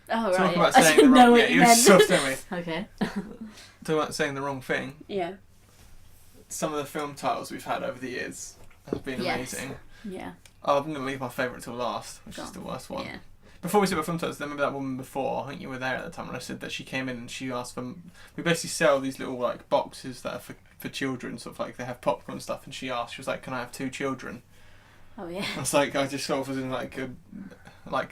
[SPEAKER 2] Oh, right.
[SPEAKER 1] Talk about
[SPEAKER 2] I
[SPEAKER 1] saying
[SPEAKER 2] didn't
[SPEAKER 1] the
[SPEAKER 2] know
[SPEAKER 1] wrong.
[SPEAKER 2] what
[SPEAKER 1] Yeah,
[SPEAKER 2] you
[SPEAKER 1] you were
[SPEAKER 2] meant.
[SPEAKER 1] soft, don't we?
[SPEAKER 2] Okay.
[SPEAKER 1] Talk about saying the wrong thing.
[SPEAKER 2] Yeah.
[SPEAKER 1] Some of the film titles we've had over the years have been
[SPEAKER 2] Yes.
[SPEAKER 1] amazing.
[SPEAKER 2] Yeah.
[SPEAKER 1] Oh, I'm going to leave my favourite till last, which
[SPEAKER 2] Go
[SPEAKER 1] is
[SPEAKER 2] on.
[SPEAKER 1] the worst one.
[SPEAKER 2] Yeah.
[SPEAKER 1] Before we said about film titles, remember that woman before? I think you were there at the time when I said that she came in and she asked for. We basically sell these little like boxes that are for children, sort of like they have popcorn and stuff. And she asked, she was like, "Can I have 2 children?"
[SPEAKER 2] Oh yeah.
[SPEAKER 1] I was like, I just sort of was in like a
[SPEAKER 2] What?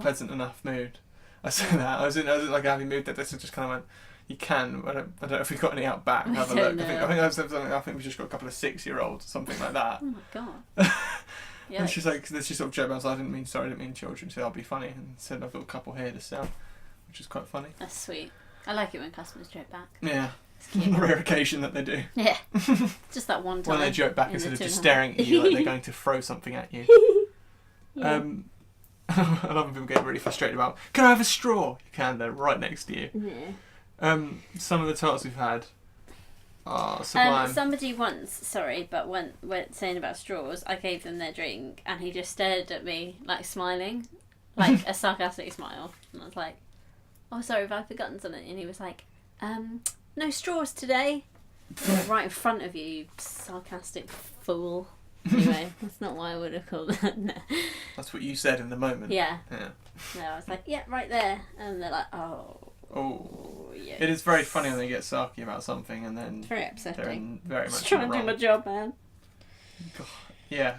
[SPEAKER 1] pleasant enough mood. I said that I was in like a happy mood that this just kind of went. You can. I don't know if we've got any out back. Have a look.
[SPEAKER 2] don't
[SPEAKER 1] I think we've just got a couple of 6-year-olds, something like that.
[SPEAKER 2] Oh my god. Yeah.
[SPEAKER 1] And she's like, she sort of joked about, I didn't mean children. She said, "I'll be funny," and said, "I've got a couple here to sell," which is quite funny.
[SPEAKER 2] That's sweet. I like it when customers joke back.
[SPEAKER 1] Yeah,
[SPEAKER 2] It's cute.
[SPEAKER 1] rare occasion that they do.
[SPEAKER 2] Yeah. Just that one time.
[SPEAKER 1] When they joke back
[SPEAKER 2] in
[SPEAKER 1] instead
[SPEAKER 2] the
[SPEAKER 1] of just
[SPEAKER 2] 2.5.
[SPEAKER 1] staring at you like they're going to throw something at you.
[SPEAKER 2] Yeah.
[SPEAKER 1] I love when people get really frustrated about, "Can I have a straw?" You can, they're right next to you.
[SPEAKER 2] Yeah.
[SPEAKER 1] Some of the titles we've had are sublime.
[SPEAKER 2] Somebody once, when saying about straws, I gave them their drink and he just stared at me like smiling, like a sarcastic smile, and I was like, "Oh, sorry, have I forgotten something?" And he was like, "No straws today." Like, right in front of you, you sarcastic fool. Anyway, that's not what I would have called that. No.
[SPEAKER 1] That's what you said in the moment.
[SPEAKER 2] Yeah.
[SPEAKER 1] Yeah.
[SPEAKER 2] No, I was like, "Yeah, right there," and they're like, "Oh."
[SPEAKER 1] Oh.
[SPEAKER 2] Yeah.
[SPEAKER 1] It is very funny when they get sarky about something and then
[SPEAKER 2] It's very
[SPEAKER 1] they're
[SPEAKER 2] upsetting.
[SPEAKER 1] very
[SPEAKER 2] Just
[SPEAKER 1] much
[SPEAKER 2] trying
[SPEAKER 1] in
[SPEAKER 2] to
[SPEAKER 1] the
[SPEAKER 2] do
[SPEAKER 1] wrong.
[SPEAKER 2] my job, man.
[SPEAKER 1] Yeah.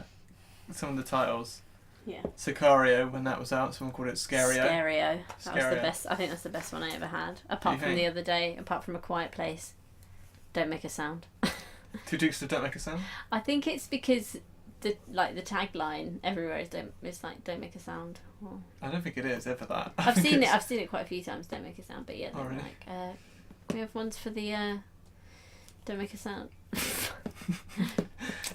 [SPEAKER 1] Some of the titles.
[SPEAKER 2] Yeah.
[SPEAKER 1] Sicario, when that was out, someone called it Scario.
[SPEAKER 2] Scario. That was the
[SPEAKER 1] Scario.
[SPEAKER 2] best. I think that's the best one I ever had. Apart
[SPEAKER 1] you
[SPEAKER 2] from
[SPEAKER 1] think?
[SPEAKER 2] the other day, apart from A Quiet Place. Don't make a sound.
[SPEAKER 1] 2 Dukes that don't make a sound.
[SPEAKER 2] I think it's because the tagline everywhere is don't make a sound. Or,
[SPEAKER 1] I don't think it is ever that. I
[SPEAKER 2] I've
[SPEAKER 1] think
[SPEAKER 2] seen it.
[SPEAKER 1] it's-
[SPEAKER 2] I've seen it quite a few times. Don't make a sound. But yeah,
[SPEAKER 1] Oh,
[SPEAKER 2] they're
[SPEAKER 1] really?
[SPEAKER 2] like, can we have ones for the don't make a sound.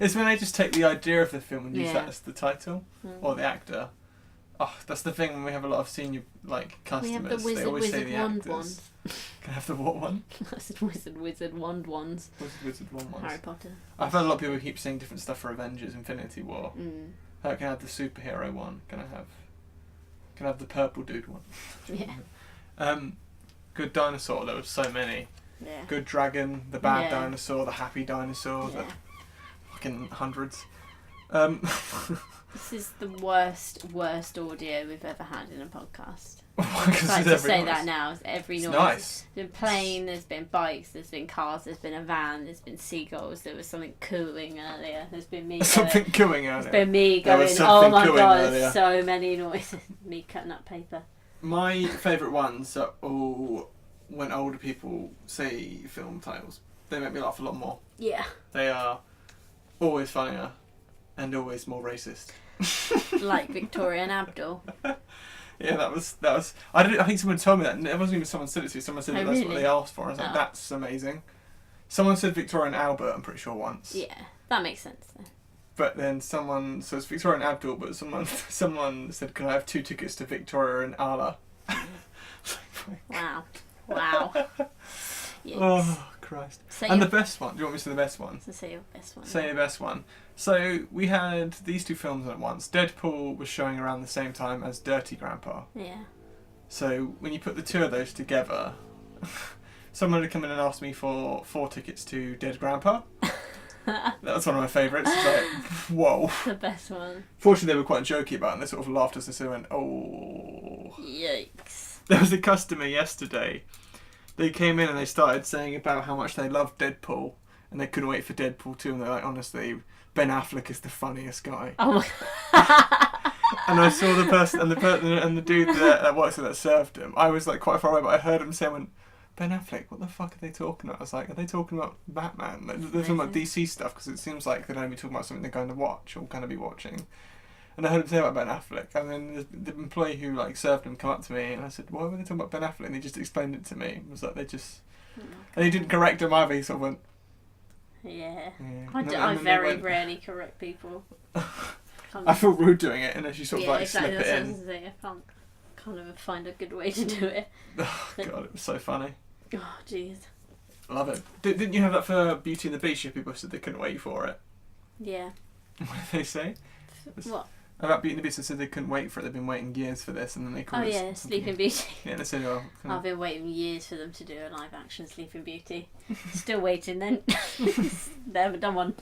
[SPEAKER 1] It's when they just take the idea of the film and use
[SPEAKER 2] Yeah.
[SPEAKER 1] that as the title
[SPEAKER 2] Mm.
[SPEAKER 1] or the actor. Oh, that's the thing when we have a lot of senior like
[SPEAKER 2] We
[SPEAKER 1] customers.
[SPEAKER 2] have the
[SPEAKER 1] they
[SPEAKER 2] wizard
[SPEAKER 1] always say
[SPEAKER 2] wizard
[SPEAKER 1] the
[SPEAKER 2] wand
[SPEAKER 1] actors.
[SPEAKER 2] ones.
[SPEAKER 1] Can I have the what one?
[SPEAKER 2] I said wizard wand ones.
[SPEAKER 1] Wizard wand ones.
[SPEAKER 2] Harry Potter.
[SPEAKER 1] I've heard a lot of people keep saying different stuff for Avengers: Infinity War.
[SPEAKER 2] Mm.
[SPEAKER 1] Can I have the superhero one? Can I have the purple dude one?
[SPEAKER 2] Yeah.
[SPEAKER 1] Good dinosaur. There were so many.
[SPEAKER 2] Yeah.
[SPEAKER 1] Good dragon, the bad
[SPEAKER 2] Yeah.
[SPEAKER 1] dinosaur, the happy dinosaur,
[SPEAKER 2] Yeah.
[SPEAKER 1] the fucking hundreds.
[SPEAKER 2] This is the worst audio we've ever had in a podcast.
[SPEAKER 1] Because
[SPEAKER 2] I'd like
[SPEAKER 1] it's
[SPEAKER 2] to
[SPEAKER 1] every
[SPEAKER 2] say
[SPEAKER 1] noise.
[SPEAKER 2] that now. It's every
[SPEAKER 1] It's
[SPEAKER 2] noise.
[SPEAKER 1] nice.
[SPEAKER 2] There's been plane, there's been bikes, there's been cars, there's been a van, there's been seagulls, there was something cooing earlier, there's been me
[SPEAKER 1] Something cooing
[SPEAKER 2] there's
[SPEAKER 1] earlier.
[SPEAKER 2] been me
[SPEAKER 1] There was
[SPEAKER 2] going, oh
[SPEAKER 1] something
[SPEAKER 2] my
[SPEAKER 1] cooing
[SPEAKER 2] god,
[SPEAKER 1] earlier.
[SPEAKER 2] so many noises. Me cutting up paper.
[SPEAKER 1] My favourite ones are all when older people say film titles. They make me laugh a lot more.
[SPEAKER 2] Yeah.
[SPEAKER 1] They are always funnier and always more racist.
[SPEAKER 2] Like Victoria and Abdul.
[SPEAKER 1] Yeah, that was. I think someone told me that. It wasn't even someone said it to me. Someone said
[SPEAKER 2] Oh,
[SPEAKER 1] that that's what
[SPEAKER 2] really?
[SPEAKER 1] they asked for. I was like,
[SPEAKER 2] Oh.
[SPEAKER 1] that's amazing. Someone said Victoria and Albert, I'm pretty sure, once.
[SPEAKER 2] Yeah, that makes sense then.
[SPEAKER 1] But then someone, so it's Victoria and Abdul, but someone said, "Can I have 2 tickets to Victoria and Allah?"
[SPEAKER 2] Wow. Wow. Yikes.
[SPEAKER 1] Oh, Christ.
[SPEAKER 2] Say
[SPEAKER 1] And
[SPEAKER 2] your,
[SPEAKER 1] the best one, do you want me to say the best one?
[SPEAKER 2] so say your best one.
[SPEAKER 1] Say the best one. So we had these 2 films at once. Deadpool was showing around the same time as Dirty Grandpa.
[SPEAKER 2] Yeah.
[SPEAKER 1] So when you put the 2 of those together, someone had come in and asked me for 4 tickets to Dead Grandpa. That was one of my favourites. It's like, whoa.
[SPEAKER 2] The best one.
[SPEAKER 1] Fortunately, they were quite jokey about it, and they sort of laughed as they sort of went, oh.
[SPEAKER 2] Yikes.
[SPEAKER 1] There was a customer yesterday. They came in and they started saying about how much they loved Deadpool, and they couldn't wait for Deadpool 2, and they're like, honestly, Ben Affleck is the funniest guy.
[SPEAKER 2] Oh.
[SPEAKER 1] And I saw the person and the dude that served him. I was like quite far away, but I heard him say, Ben Affleck, what the fuck are they talking about? I was like, are they talking about Batman? Like, they're talking about DC stuff, because it seems like they're going to be talking about something they're going to watch or going to be watching. And I heard him say about Ben Affleck, and then the employee who like served him come up to me, and I said, why were they talking about Ben Affleck? And he just explained it to me. It was like and he didn't correct him either. He sort of went,
[SPEAKER 2] yeah.
[SPEAKER 4] I very rarely correct people.
[SPEAKER 1] I feel rude doing it, unless you sort of
[SPEAKER 4] exactly,
[SPEAKER 1] slip it in.
[SPEAKER 4] I can't kind of find a good way to do it.
[SPEAKER 1] Oh god, it was so funny.
[SPEAKER 4] Oh jeez.
[SPEAKER 1] Love it. Didn't you have that for Beauty and the Beast? People said they couldn't wait for it.
[SPEAKER 4] Yeah.
[SPEAKER 1] What did they say?
[SPEAKER 4] What?
[SPEAKER 1] About Beauty and the Beast, they said they couldn't wait for it. They've been waiting years for this, and then they called it.
[SPEAKER 4] Oh yeah, Sleeping Beauty.
[SPEAKER 1] Yeah, they said, well,
[SPEAKER 4] I've been waiting years for them to do a live action Sleeping Beauty. Still waiting then. They haven't done one.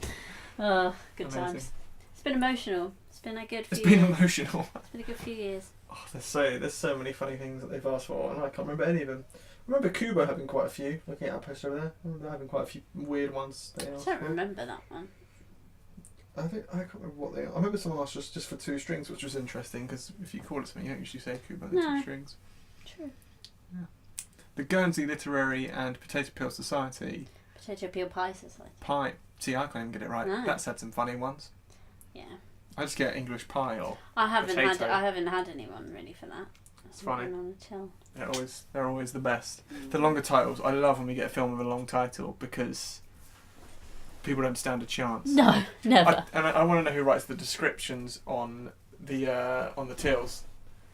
[SPEAKER 4] Oh, good
[SPEAKER 1] Amazing.
[SPEAKER 4] times. It's been emotional. It's been a good few
[SPEAKER 1] It's been
[SPEAKER 4] years.
[SPEAKER 1] emotional.
[SPEAKER 4] It's been a good few years.
[SPEAKER 1] Oh, there's so many funny things that they've asked for, and I can't remember any of them. I remember Kubo having quite a few. Looking at our poster over there, I remember having quite a few weird ones. They
[SPEAKER 4] I
[SPEAKER 1] asked
[SPEAKER 4] don't
[SPEAKER 1] for.
[SPEAKER 4] remember that one.
[SPEAKER 1] I can't remember what they. I remember someone asked just for 2 strings, which was interesting because if you call it something, you don't usually say Kubo.
[SPEAKER 4] No.
[SPEAKER 1] 2 strings.
[SPEAKER 4] True.
[SPEAKER 1] Yeah. The Guernsey Literary and Potato Peel Society.
[SPEAKER 4] Potato Peel Pie Society.
[SPEAKER 1] Pie. See, I can't even get it right.
[SPEAKER 4] No.
[SPEAKER 1] That's had some funny ones.
[SPEAKER 4] Yeah.
[SPEAKER 1] I just get English pie or.
[SPEAKER 4] I haven't
[SPEAKER 1] Potato.
[SPEAKER 4] had anyone really for that.
[SPEAKER 1] It's funny.
[SPEAKER 4] On the till.
[SPEAKER 1] They're always the best. The longer titles, I love when we get a film with a long title because people don't stand a chance.
[SPEAKER 2] No, never.
[SPEAKER 1] I want to know who writes the descriptions on the tills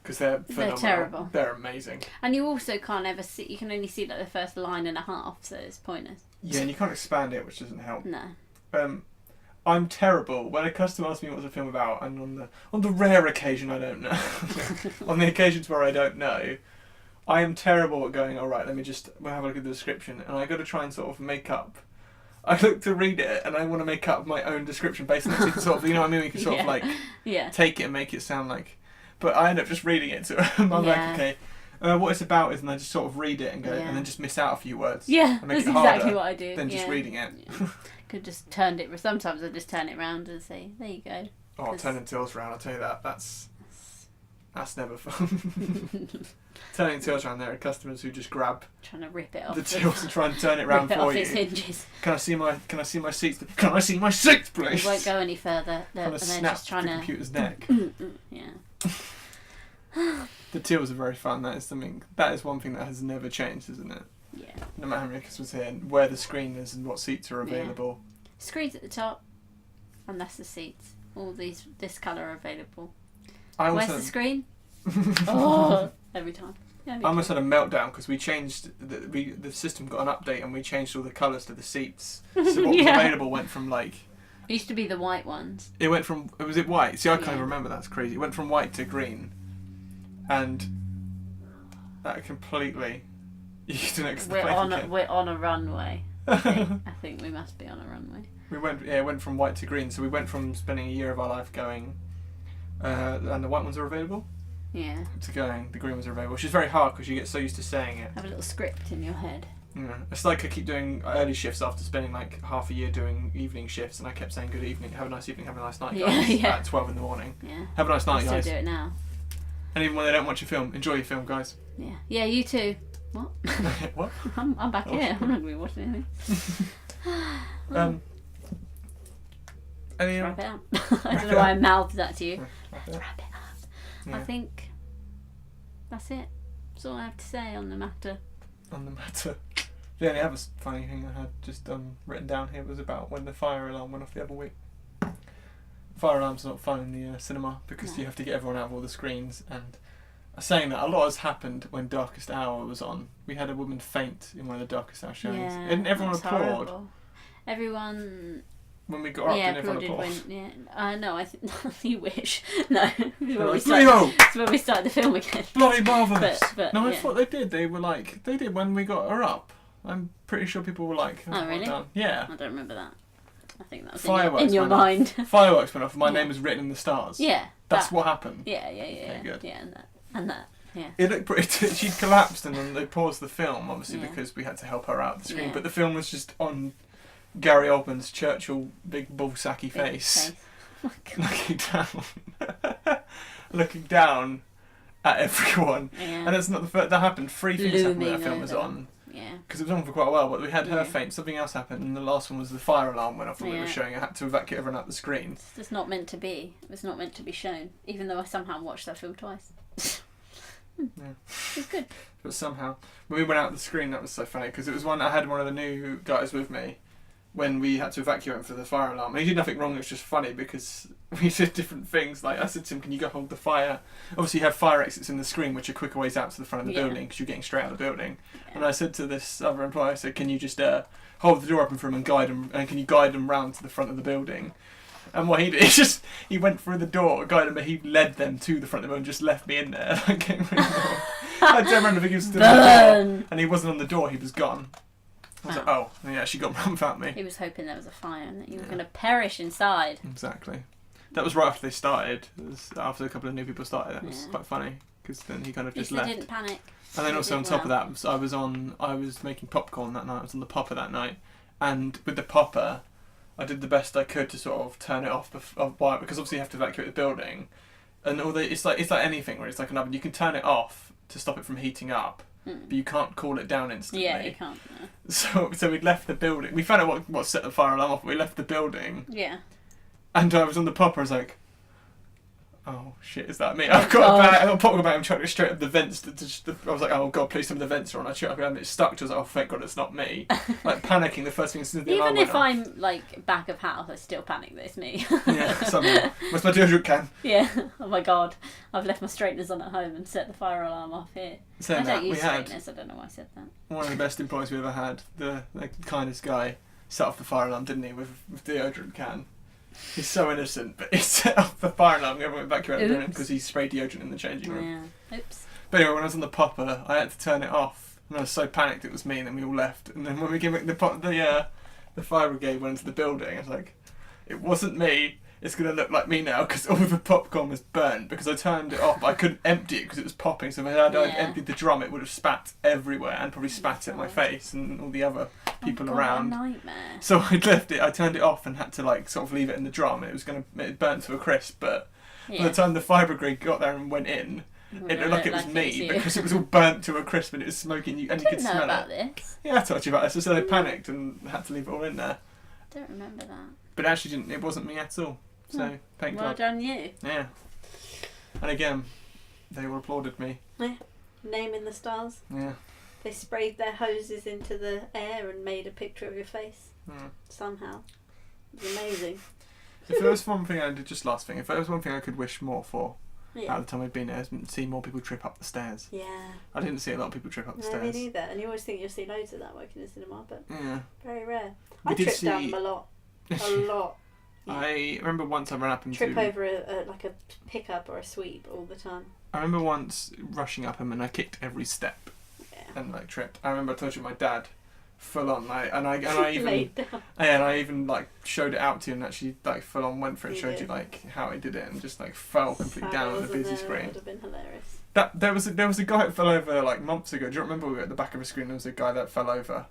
[SPEAKER 1] because they're phenomenal.
[SPEAKER 4] terrible.
[SPEAKER 1] They're amazing.
[SPEAKER 4] And you also can't ever see. You can only see like the first line and a half, so it's pointless.
[SPEAKER 1] Yeah, and you can't expand it, which doesn't help.
[SPEAKER 4] No.
[SPEAKER 1] I'm terrible when a customer asks me what's a film about, and on the rare occasion I don't know. On the occasions where I don't know, I am terrible at going, all right, we'll have a look at the description, and I got to try and sort of make up. I look to read it, and I want to make up my own description based on it, sort of, you know what I mean? We can sort of like take it and make it sound like. But I end up just reading it to them. I'm like, okay, what it's about is, and I just sort of read it and go, and then just miss out a few words.
[SPEAKER 2] Yeah,
[SPEAKER 1] and make
[SPEAKER 2] that's
[SPEAKER 1] it harder
[SPEAKER 2] exactly what I do.
[SPEAKER 1] than just reading it.
[SPEAKER 4] Yeah. Could just turned it. Sometimes I just turn it round and say, "There you go."
[SPEAKER 1] Oh, turning tills around, I'll tell you that. That's never fun. Turning tills around, there are customers who just grab
[SPEAKER 4] Trying to rip it off
[SPEAKER 1] the tills and try and turn it round
[SPEAKER 4] rip it
[SPEAKER 1] for
[SPEAKER 4] off
[SPEAKER 1] you.
[SPEAKER 4] its hinges.
[SPEAKER 1] Can I see my seats? Can I see my seats, please?
[SPEAKER 4] It won't go any further.
[SPEAKER 1] Trying to
[SPEAKER 4] And they're
[SPEAKER 1] snap
[SPEAKER 4] just trying
[SPEAKER 1] the
[SPEAKER 4] to.
[SPEAKER 1] computer's neck.
[SPEAKER 4] Yeah.
[SPEAKER 1] The tills are very fun. That is one thing that has never changed, isn't it?
[SPEAKER 4] Yeah.
[SPEAKER 1] No matter how many customers here, and where the screen is and what seats are available.
[SPEAKER 4] Screens at the top, and that's the seats. All this colour are available.
[SPEAKER 1] Where's
[SPEAKER 4] the screen? Oh, every time. Yeah,
[SPEAKER 1] I almost had a meltdown because we changed the system got an update and we changed all the colours to the seats. So what was available went from like.
[SPEAKER 4] It used to be the white ones.
[SPEAKER 1] It went from was it white? See, I can't even remember. That's crazy. It went from white to green, and that completely. You didn't explain.
[SPEAKER 4] We're on a runway. I think we must be on a runway.
[SPEAKER 1] It went from white to green. So we went from spending a year of our life going, and the white ones are available.
[SPEAKER 4] Yeah.
[SPEAKER 1] To going, the green ones are available, which is very hard because you get so used to saying it.
[SPEAKER 4] Have a little script in your head.
[SPEAKER 1] Yeah. It's like I keep doing early shifts after spending like half a year doing evening shifts, and I kept saying good evening, have a nice evening, have a nice night, guys, at 12 in the morning.
[SPEAKER 4] Yeah.
[SPEAKER 1] Have a nice night,
[SPEAKER 4] I still
[SPEAKER 1] guys.
[SPEAKER 4] do it now.
[SPEAKER 1] And even when they don't watch your film, enjoy your film, guys.
[SPEAKER 4] Yeah. Yeah, you too. What?
[SPEAKER 1] What?
[SPEAKER 4] I'm back here. I'm not going to be watching anything.
[SPEAKER 1] Any,
[SPEAKER 4] wrap it up. I don't know why I mouthed that to you.
[SPEAKER 1] Wrap
[SPEAKER 4] Let's
[SPEAKER 1] it up.
[SPEAKER 4] wrap it up.
[SPEAKER 1] Yeah.
[SPEAKER 4] I think that's it. That's all I have to say on the matter.
[SPEAKER 1] On the matter. The only other funny thing I had just written down here was about when the fire alarm went off the other week. Fire alarm's not fun in the cinema because you have to get everyone out of all the screens, and saying that a lot has happened when Darkest Hour was on. We had a woman faint in one of the Darkest Hour showings.
[SPEAKER 4] Yeah,
[SPEAKER 1] Didn't everyone
[SPEAKER 4] that's
[SPEAKER 1] applaud?
[SPEAKER 4] horrible. Everyone.
[SPEAKER 1] When we got up, didn't everyone applaud?
[SPEAKER 4] No, I think you wish. No, it's when we started the film again.
[SPEAKER 1] Bloody marvellous!
[SPEAKER 4] But,
[SPEAKER 1] no, I thought they did. They did when we got her up. I'm pretty sure people were like,
[SPEAKER 4] "Oh, really?
[SPEAKER 1] Well done." Yeah.
[SPEAKER 4] I don't remember that. I think that was
[SPEAKER 1] Fireworks
[SPEAKER 4] in your
[SPEAKER 1] went off.
[SPEAKER 4] mind.
[SPEAKER 1] Fireworks went off. My name was written in the stars.
[SPEAKER 4] Yeah.
[SPEAKER 1] That's what happened.
[SPEAKER 4] Yeah.
[SPEAKER 1] Okay, good.
[SPEAKER 4] Yeah, and that. Yeah.
[SPEAKER 1] It looked pretty. She collapsed, and then they paused the film, obviously because we had to help her out of the screen.
[SPEAKER 4] Yeah.
[SPEAKER 1] But the film was just on Gary Oldman's Churchill big ball-sacky
[SPEAKER 2] Big
[SPEAKER 1] face.
[SPEAKER 2] Oh my God.
[SPEAKER 1] looking down at everyone.
[SPEAKER 2] Yeah.
[SPEAKER 1] And it's not the first, that happened. 3 things happened when that
[SPEAKER 2] Looming
[SPEAKER 1] film was
[SPEAKER 2] over.
[SPEAKER 1] on.
[SPEAKER 2] Yeah.
[SPEAKER 1] Because it was on for quite a while, but we had her
[SPEAKER 2] Yeah.
[SPEAKER 1] faint, something else happened, and the last one was the fire alarm went off when we were
[SPEAKER 2] Yeah.
[SPEAKER 1] showing. I had to evacuate everyone out the screen.
[SPEAKER 2] It's just not meant to be. It was not meant to be shown, even though I somehow watched that film twice.
[SPEAKER 1] Yeah.
[SPEAKER 2] It was good.
[SPEAKER 1] But somehow, when we went out the screen, that was so funny, because it was I had one of the new guys with me when we had to evacuate him for the fire alarm. And he did nothing wrong, it was just funny because we did different things. Like, I said to him, can you go hold the fire? Obviously, you have fire exits in the screen, which are quicker ways out to the front of the
[SPEAKER 2] Yeah.
[SPEAKER 1] building, because you're getting straight out of the building.
[SPEAKER 2] Yeah.
[SPEAKER 1] And I said to this other employee, I said, can you just hold the door open for him and guide him, and can you guide him round to the front of the building? And what he did, he went through the door, guided them, but he led them to the front of the building and just left me in there. Like, getting rid of them. I turned around and think he was still on the door,
[SPEAKER 2] Burn!
[SPEAKER 1] and he wasn't on the door, he was gone. I was like, oh, and he actually got round without me.
[SPEAKER 2] He was hoping there was a fire and that you were
[SPEAKER 1] Yeah.
[SPEAKER 2] going to perish inside.
[SPEAKER 1] Exactly. That was right after they started. It was after a couple of new people started. That was
[SPEAKER 2] Yeah.
[SPEAKER 1] quite funny, because then he kind of
[SPEAKER 2] At least
[SPEAKER 1] just
[SPEAKER 2] they
[SPEAKER 1] left.
[SPEAKER 2] didn't panic.
[SPEAKER 1] And then
[SPEAKER 2] They
[SPEAKER 1] also
[SPEAKER 2] did
[SPEAKER 1] on top
[SPEAKER 2] well.
[SPEAKER 1] of that, I was making popcorn that night. I was on the popper that night, and with the popper, I did the best I could to sort of turn it off because obviously you have to evacuate the building, and it's like anything where it's like an oven. You can turn it off to stop it from heating up, but you can't cool it down instantly.
[SPEAKER 2] Yeah, you can't. No.
[SPEAKER 1] So we'd left the building. We found out what set the fire alarm off. But we left the building,
[SPEAKER 2] Yeah.
[SPEAKER 1] and I was on the popper. I was like, oh shit, is that me?
[SPEAKER 2] Oh,
[SPEAKER 1] I've got
[SPEAKER 2] God.
[SPEAKER 1] a bag. I'm popping about and chucked it straight up the vents. I was like, oh god, please some of the vents are on. I chucked it up and it stuck. I was like, oh thank god it's not me. Like panicking the first thing as soon as the alarm
[SPEAKER 2] Even if
[SPEAKER 1] went off.
[SPEAKER 2] I'm like back of house, I still panic that it's me.
[SPEAKER 1] Yeah, somehow. Where's my deodorant can?
[SPEAKER 2] Yeah. Oh my God. I've left my straighteners on at home and set the fire alarm off here.
[SPEAKER 1] Saying
[SPEAKER 2] I don't
[SPEAKER 1] that, we
[SPEAKER 2] use
[SPEAKER 1] had
[SPEAKER 2] straighteners. I don't know why I said that.
[SPEAKER 1] one of the best employees we ever had. The kindest guy set off the fire alarm, didn't he, with deodorant can. He's so innocent, but he set off the fire alarm. We went back to the
[SPEAKER 2] Oops.
[SPEAKER 1] because he sprayed deodorant in the changing room.
[SPEAKER 2] Yeah. Oops.
[SPEAKER 1] But anyway, when I was on the popper, I had to turn it off, and I was so panicked it was me. And then we all left, and then when we came back, the fire brigade went into the building. I was like, it wasn't me. It's gonna look like me now because all the popcorn was burnt because I turned it off. But I couldn't empty it because it was popping. So if I'd
[SPEAKER 2] Yeah.
[SPEAKER 1] emptied the drum, it would have spat everywhere and probably spat at my face and all the other people
[SPEAKER 2] Oh God,
[SPEAKER 1] around.
[SPEAKER 2] What a nightmare.
[SPEAKER 1] So I left it. I turned it off and had to like sort of leave it in the drum. And it burnt to a crisp. But by
[SPEAKER 2] Yeah.
[SPEAKER 1] the time the fire brigade got there and went in, it looked like it was me
[SPEAKER 2] you.
[SPEAKER 1] because it was all burnt to a crisp and it was smoking. And you
[SPEAKER 2] I
[SPEAKER 1] could
[SPEAKER 2] didn't know
[SPEAKER 1] smell
[SPEAKER 2] about
[SPEAKER 1] it.
[SPEAKER 2] this.
[SPEAKER 1] Yeah, I told you about this. So they panicked and had to leave it all in there.
[SPEAKER 2] I don't remember that.
[SPEAKER 1] But it actually didn't. It wasn't me at all. So thank
[SPEAKER 2] Well
[SPEAKER 1] God.
[SPEAKER 2] done, you.
[SPEAKER 1] Yeah. And again, they all applauded me.
[SPEAKER 4] Naming the stars.
[SPEAKER 1] Yeah.
[SPEAKER 4] They sprayed their hoses into the air and made a picture of your face.
[SPEAKER 1] Mm.
[SPEAKER 4] Somehow. It was amazing.
[SPEAKER 1] If there was one thing I did, just last thing, if there was one thing I could wish more for
[SPEAKER 4] Yeah.
[SPEAKER 1] out of the time I've been there, is see more people trip up the stairs.
[SPEAKER 4] Yeah.
[SPEAKER 1] I didn't see a lot of people trip up the
[SPEAKER 4] No, me
[SPEAKER 1] stairs.
[SPEAKER 4] neither. And you always think you'll see loads of that working in a cinema, but
[SPEAKER 1] Yeah.
[SPEAKER 4] very rare.
[SPEAKER 1] We
[SPEAKER 4] I
[SPEAKER 1] did
[SPEAKER 4] trip down
[SPEAKER 1] see-
[SPEAKER 4] them a lot. A lot.
[SPEAKER 1] I remember once I ran up
[SPEAKER 4] Trip
[SPEAKER 1] into.
[SPEAKER 4] over like a pickup or a sweep all the time.
[SPEAKER 1] I remember once rushing up him and I kicked every step
[SPEAKER 4] Yeah.
[SPEAKER 1] and like tripped. I remember I told you my dad, full on like, and I even
[SPEAKER 4] Laid down.
[SPEAKER 1] and I even like showed it out to you and actually like full on went for it,
[SPEAKER 4] You
[SPEAKER 1] showed
[SPEAKER 4] did.
[SPEAKER 1] you like how I did it and just like fell completely down on the
[SPEAKER 4] Wasn't
[SPEAKER 1] busy
[SPEAKER 4] there? It
[SPEAKER 1] screen.
[SPEAKER 4] would have been hilarious.
[SPEAKER 1] That there was a guy that fell over like months ago. Do you remember we were at the back of a screen? There was a guy that fell over.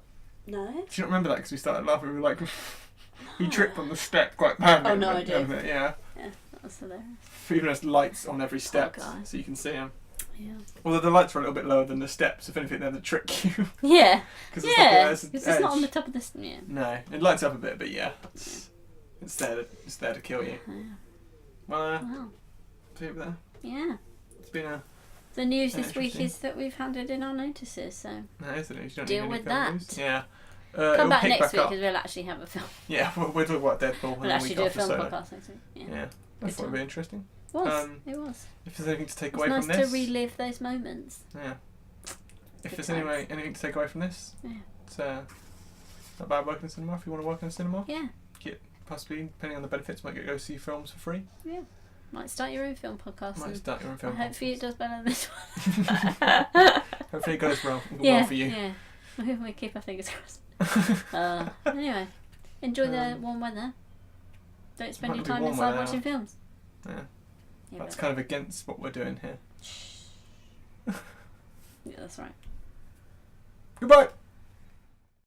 [SPEAKER 4] No?
[SPEAKER 1] Do you not remember that? Because we started laughing. We were like, he tripped on the step quite badly.
[SPEAKER 4] Oh, no,
[SPEAKER 1] but-
[SPEAKER 4] I do.
[SPEAKER 1] Yeah.
[SPEAKER 2] That was hilarious.
[SPEAKER 1] Even has lights on every step,
[SPEAKER 2] guy.
[SPEAKER 1] so you can see him.
[SPEAKER 2] Yeah.
[SPEAKER 1] Although the lights are a little bit lower than the steps. If anything, they're to trick you.
[SPEAKER 2] Yeah.
[SPEAKER 1] Because
[SPEAKER 2] Yeah.
[SPEAKER 1] there's
[SPEAKER 2] Because
[SPEAKER 1] an
[SPEAKER 2] it's not on the
[SPEAKER 1] edge.
[SPEAKER 2] top of this. Yeah.
[SPEAKER 1] No, it lights up a bit, but yeah, it's there to kill you.
[SPEAKER 2] Yeah.
[SPEAKER 1] Well,
[SPEAKER 2] Wow.
[SPEAKER 1] see it there.
[SPEAKER 2] Yeah.
[SPEAKER 1] It's been a
[SPEAKER 2] The news
[SPEAKER 1] Yeah,
[SPEAKER 2] this week
[SPEAKER 1] interesting.
[SPEAKER 2] is that we've handed in our notices, so
[SPEAKER 1] no, isn't it? You don't
[SPEAKER 2] Deal
[SPEAKER 1] need any
[SPEAKER 2] with
[SPEAKER 1] film
[SPEAKER 2] that.
[SPEAKER 1] news. Yeah.
[SPEAKER 2] come
[SPEAKER 1] it'll
[SPEAKER 2] back
[SPEAKER 1] pick
[SPEAKER 2] next week
[SPEAKER 1] up.
[SPEAKER 2] because we'll actually have a film.
[SPEAKER 1] Yeah, we'll talk about Deadpool and
[SPEAKER 2] We'll
[SPEAKER 1] then
[SPEAKER 2] actually
[SPEAKER 1] week
[SPEAKER 2] do a
[SPEAKER 1] after
[SPEAKER 2] film
[SPEAKER 1] Solo.
[SPEAKER 2] podcast next week. Yeah.
[SPEAKER 1] Yeah, I
[SPEAKER 2] Good
[SPEAKER 1] thought it'd be
[SPEAKER 2] time.
[SPEAKER 1] interesting.
[SPEAKER 2] Was.
[SPEAKER 1] Um,
[SPEAKER 2] It was.
[SPEAKER 1] If there's anything to take
[SPEAKER 2] It's
[SPEAKER 1] away
[SPEAKER 2] nice
[SPEAKER 1] from this,
[SPEAKER 2] to relive those moments.
[SPEAKER 1] yeah. If
[SPEAKER 2] Good
[SPEAKER 1] there's
[SPEAKER 2] times.
[SPEAKER 1] anything to take away from this,
[SPEAKER 2] Yeah.
[SPEAKER 1] it's not bad working in cinema. If you want to work in a cinema,
[SPEAKER 2] Yeah.
[SPEAKER 1] possibly depending on the benefits, might get to go see films for free.
[SPEAKER 2] Might start your own film podcast.
[SPEAKER 1] Might
[SPEAKER 2] and
[SPEAKER 1] start your own film.
[SPEAKER 2] hopefully it does better than this one.
[SPEAKER 1] Hopefully it goes well.
[SPEAKER 2] yeah.
[SPEAKER 1] Well for you.
[SPEAKER 2] Yeah. We keep our fingers crossed. Anyway, enjoy the warm weather. Don't spend
[SPEAKER 1] Might
[SPEAKER 2] your
[SPEAKER 1] be
[SPEAKER 2] time
[SPEAKER 1] warm
[SPEAKER 2] inside
[SPEAKER 1] weather.
[SPEAKER 2] watching films.
[SPEAKER 1] Yeah.
[SPEAKER 2] Yeah,
[SPEAKER 1] That's
[SPEAKER 2] but-
[SPEAKER 1] kind of against what we're doing here.
[SPEAKER 2] Yeah, that's right.
[SPEAKER 1] Goodbye.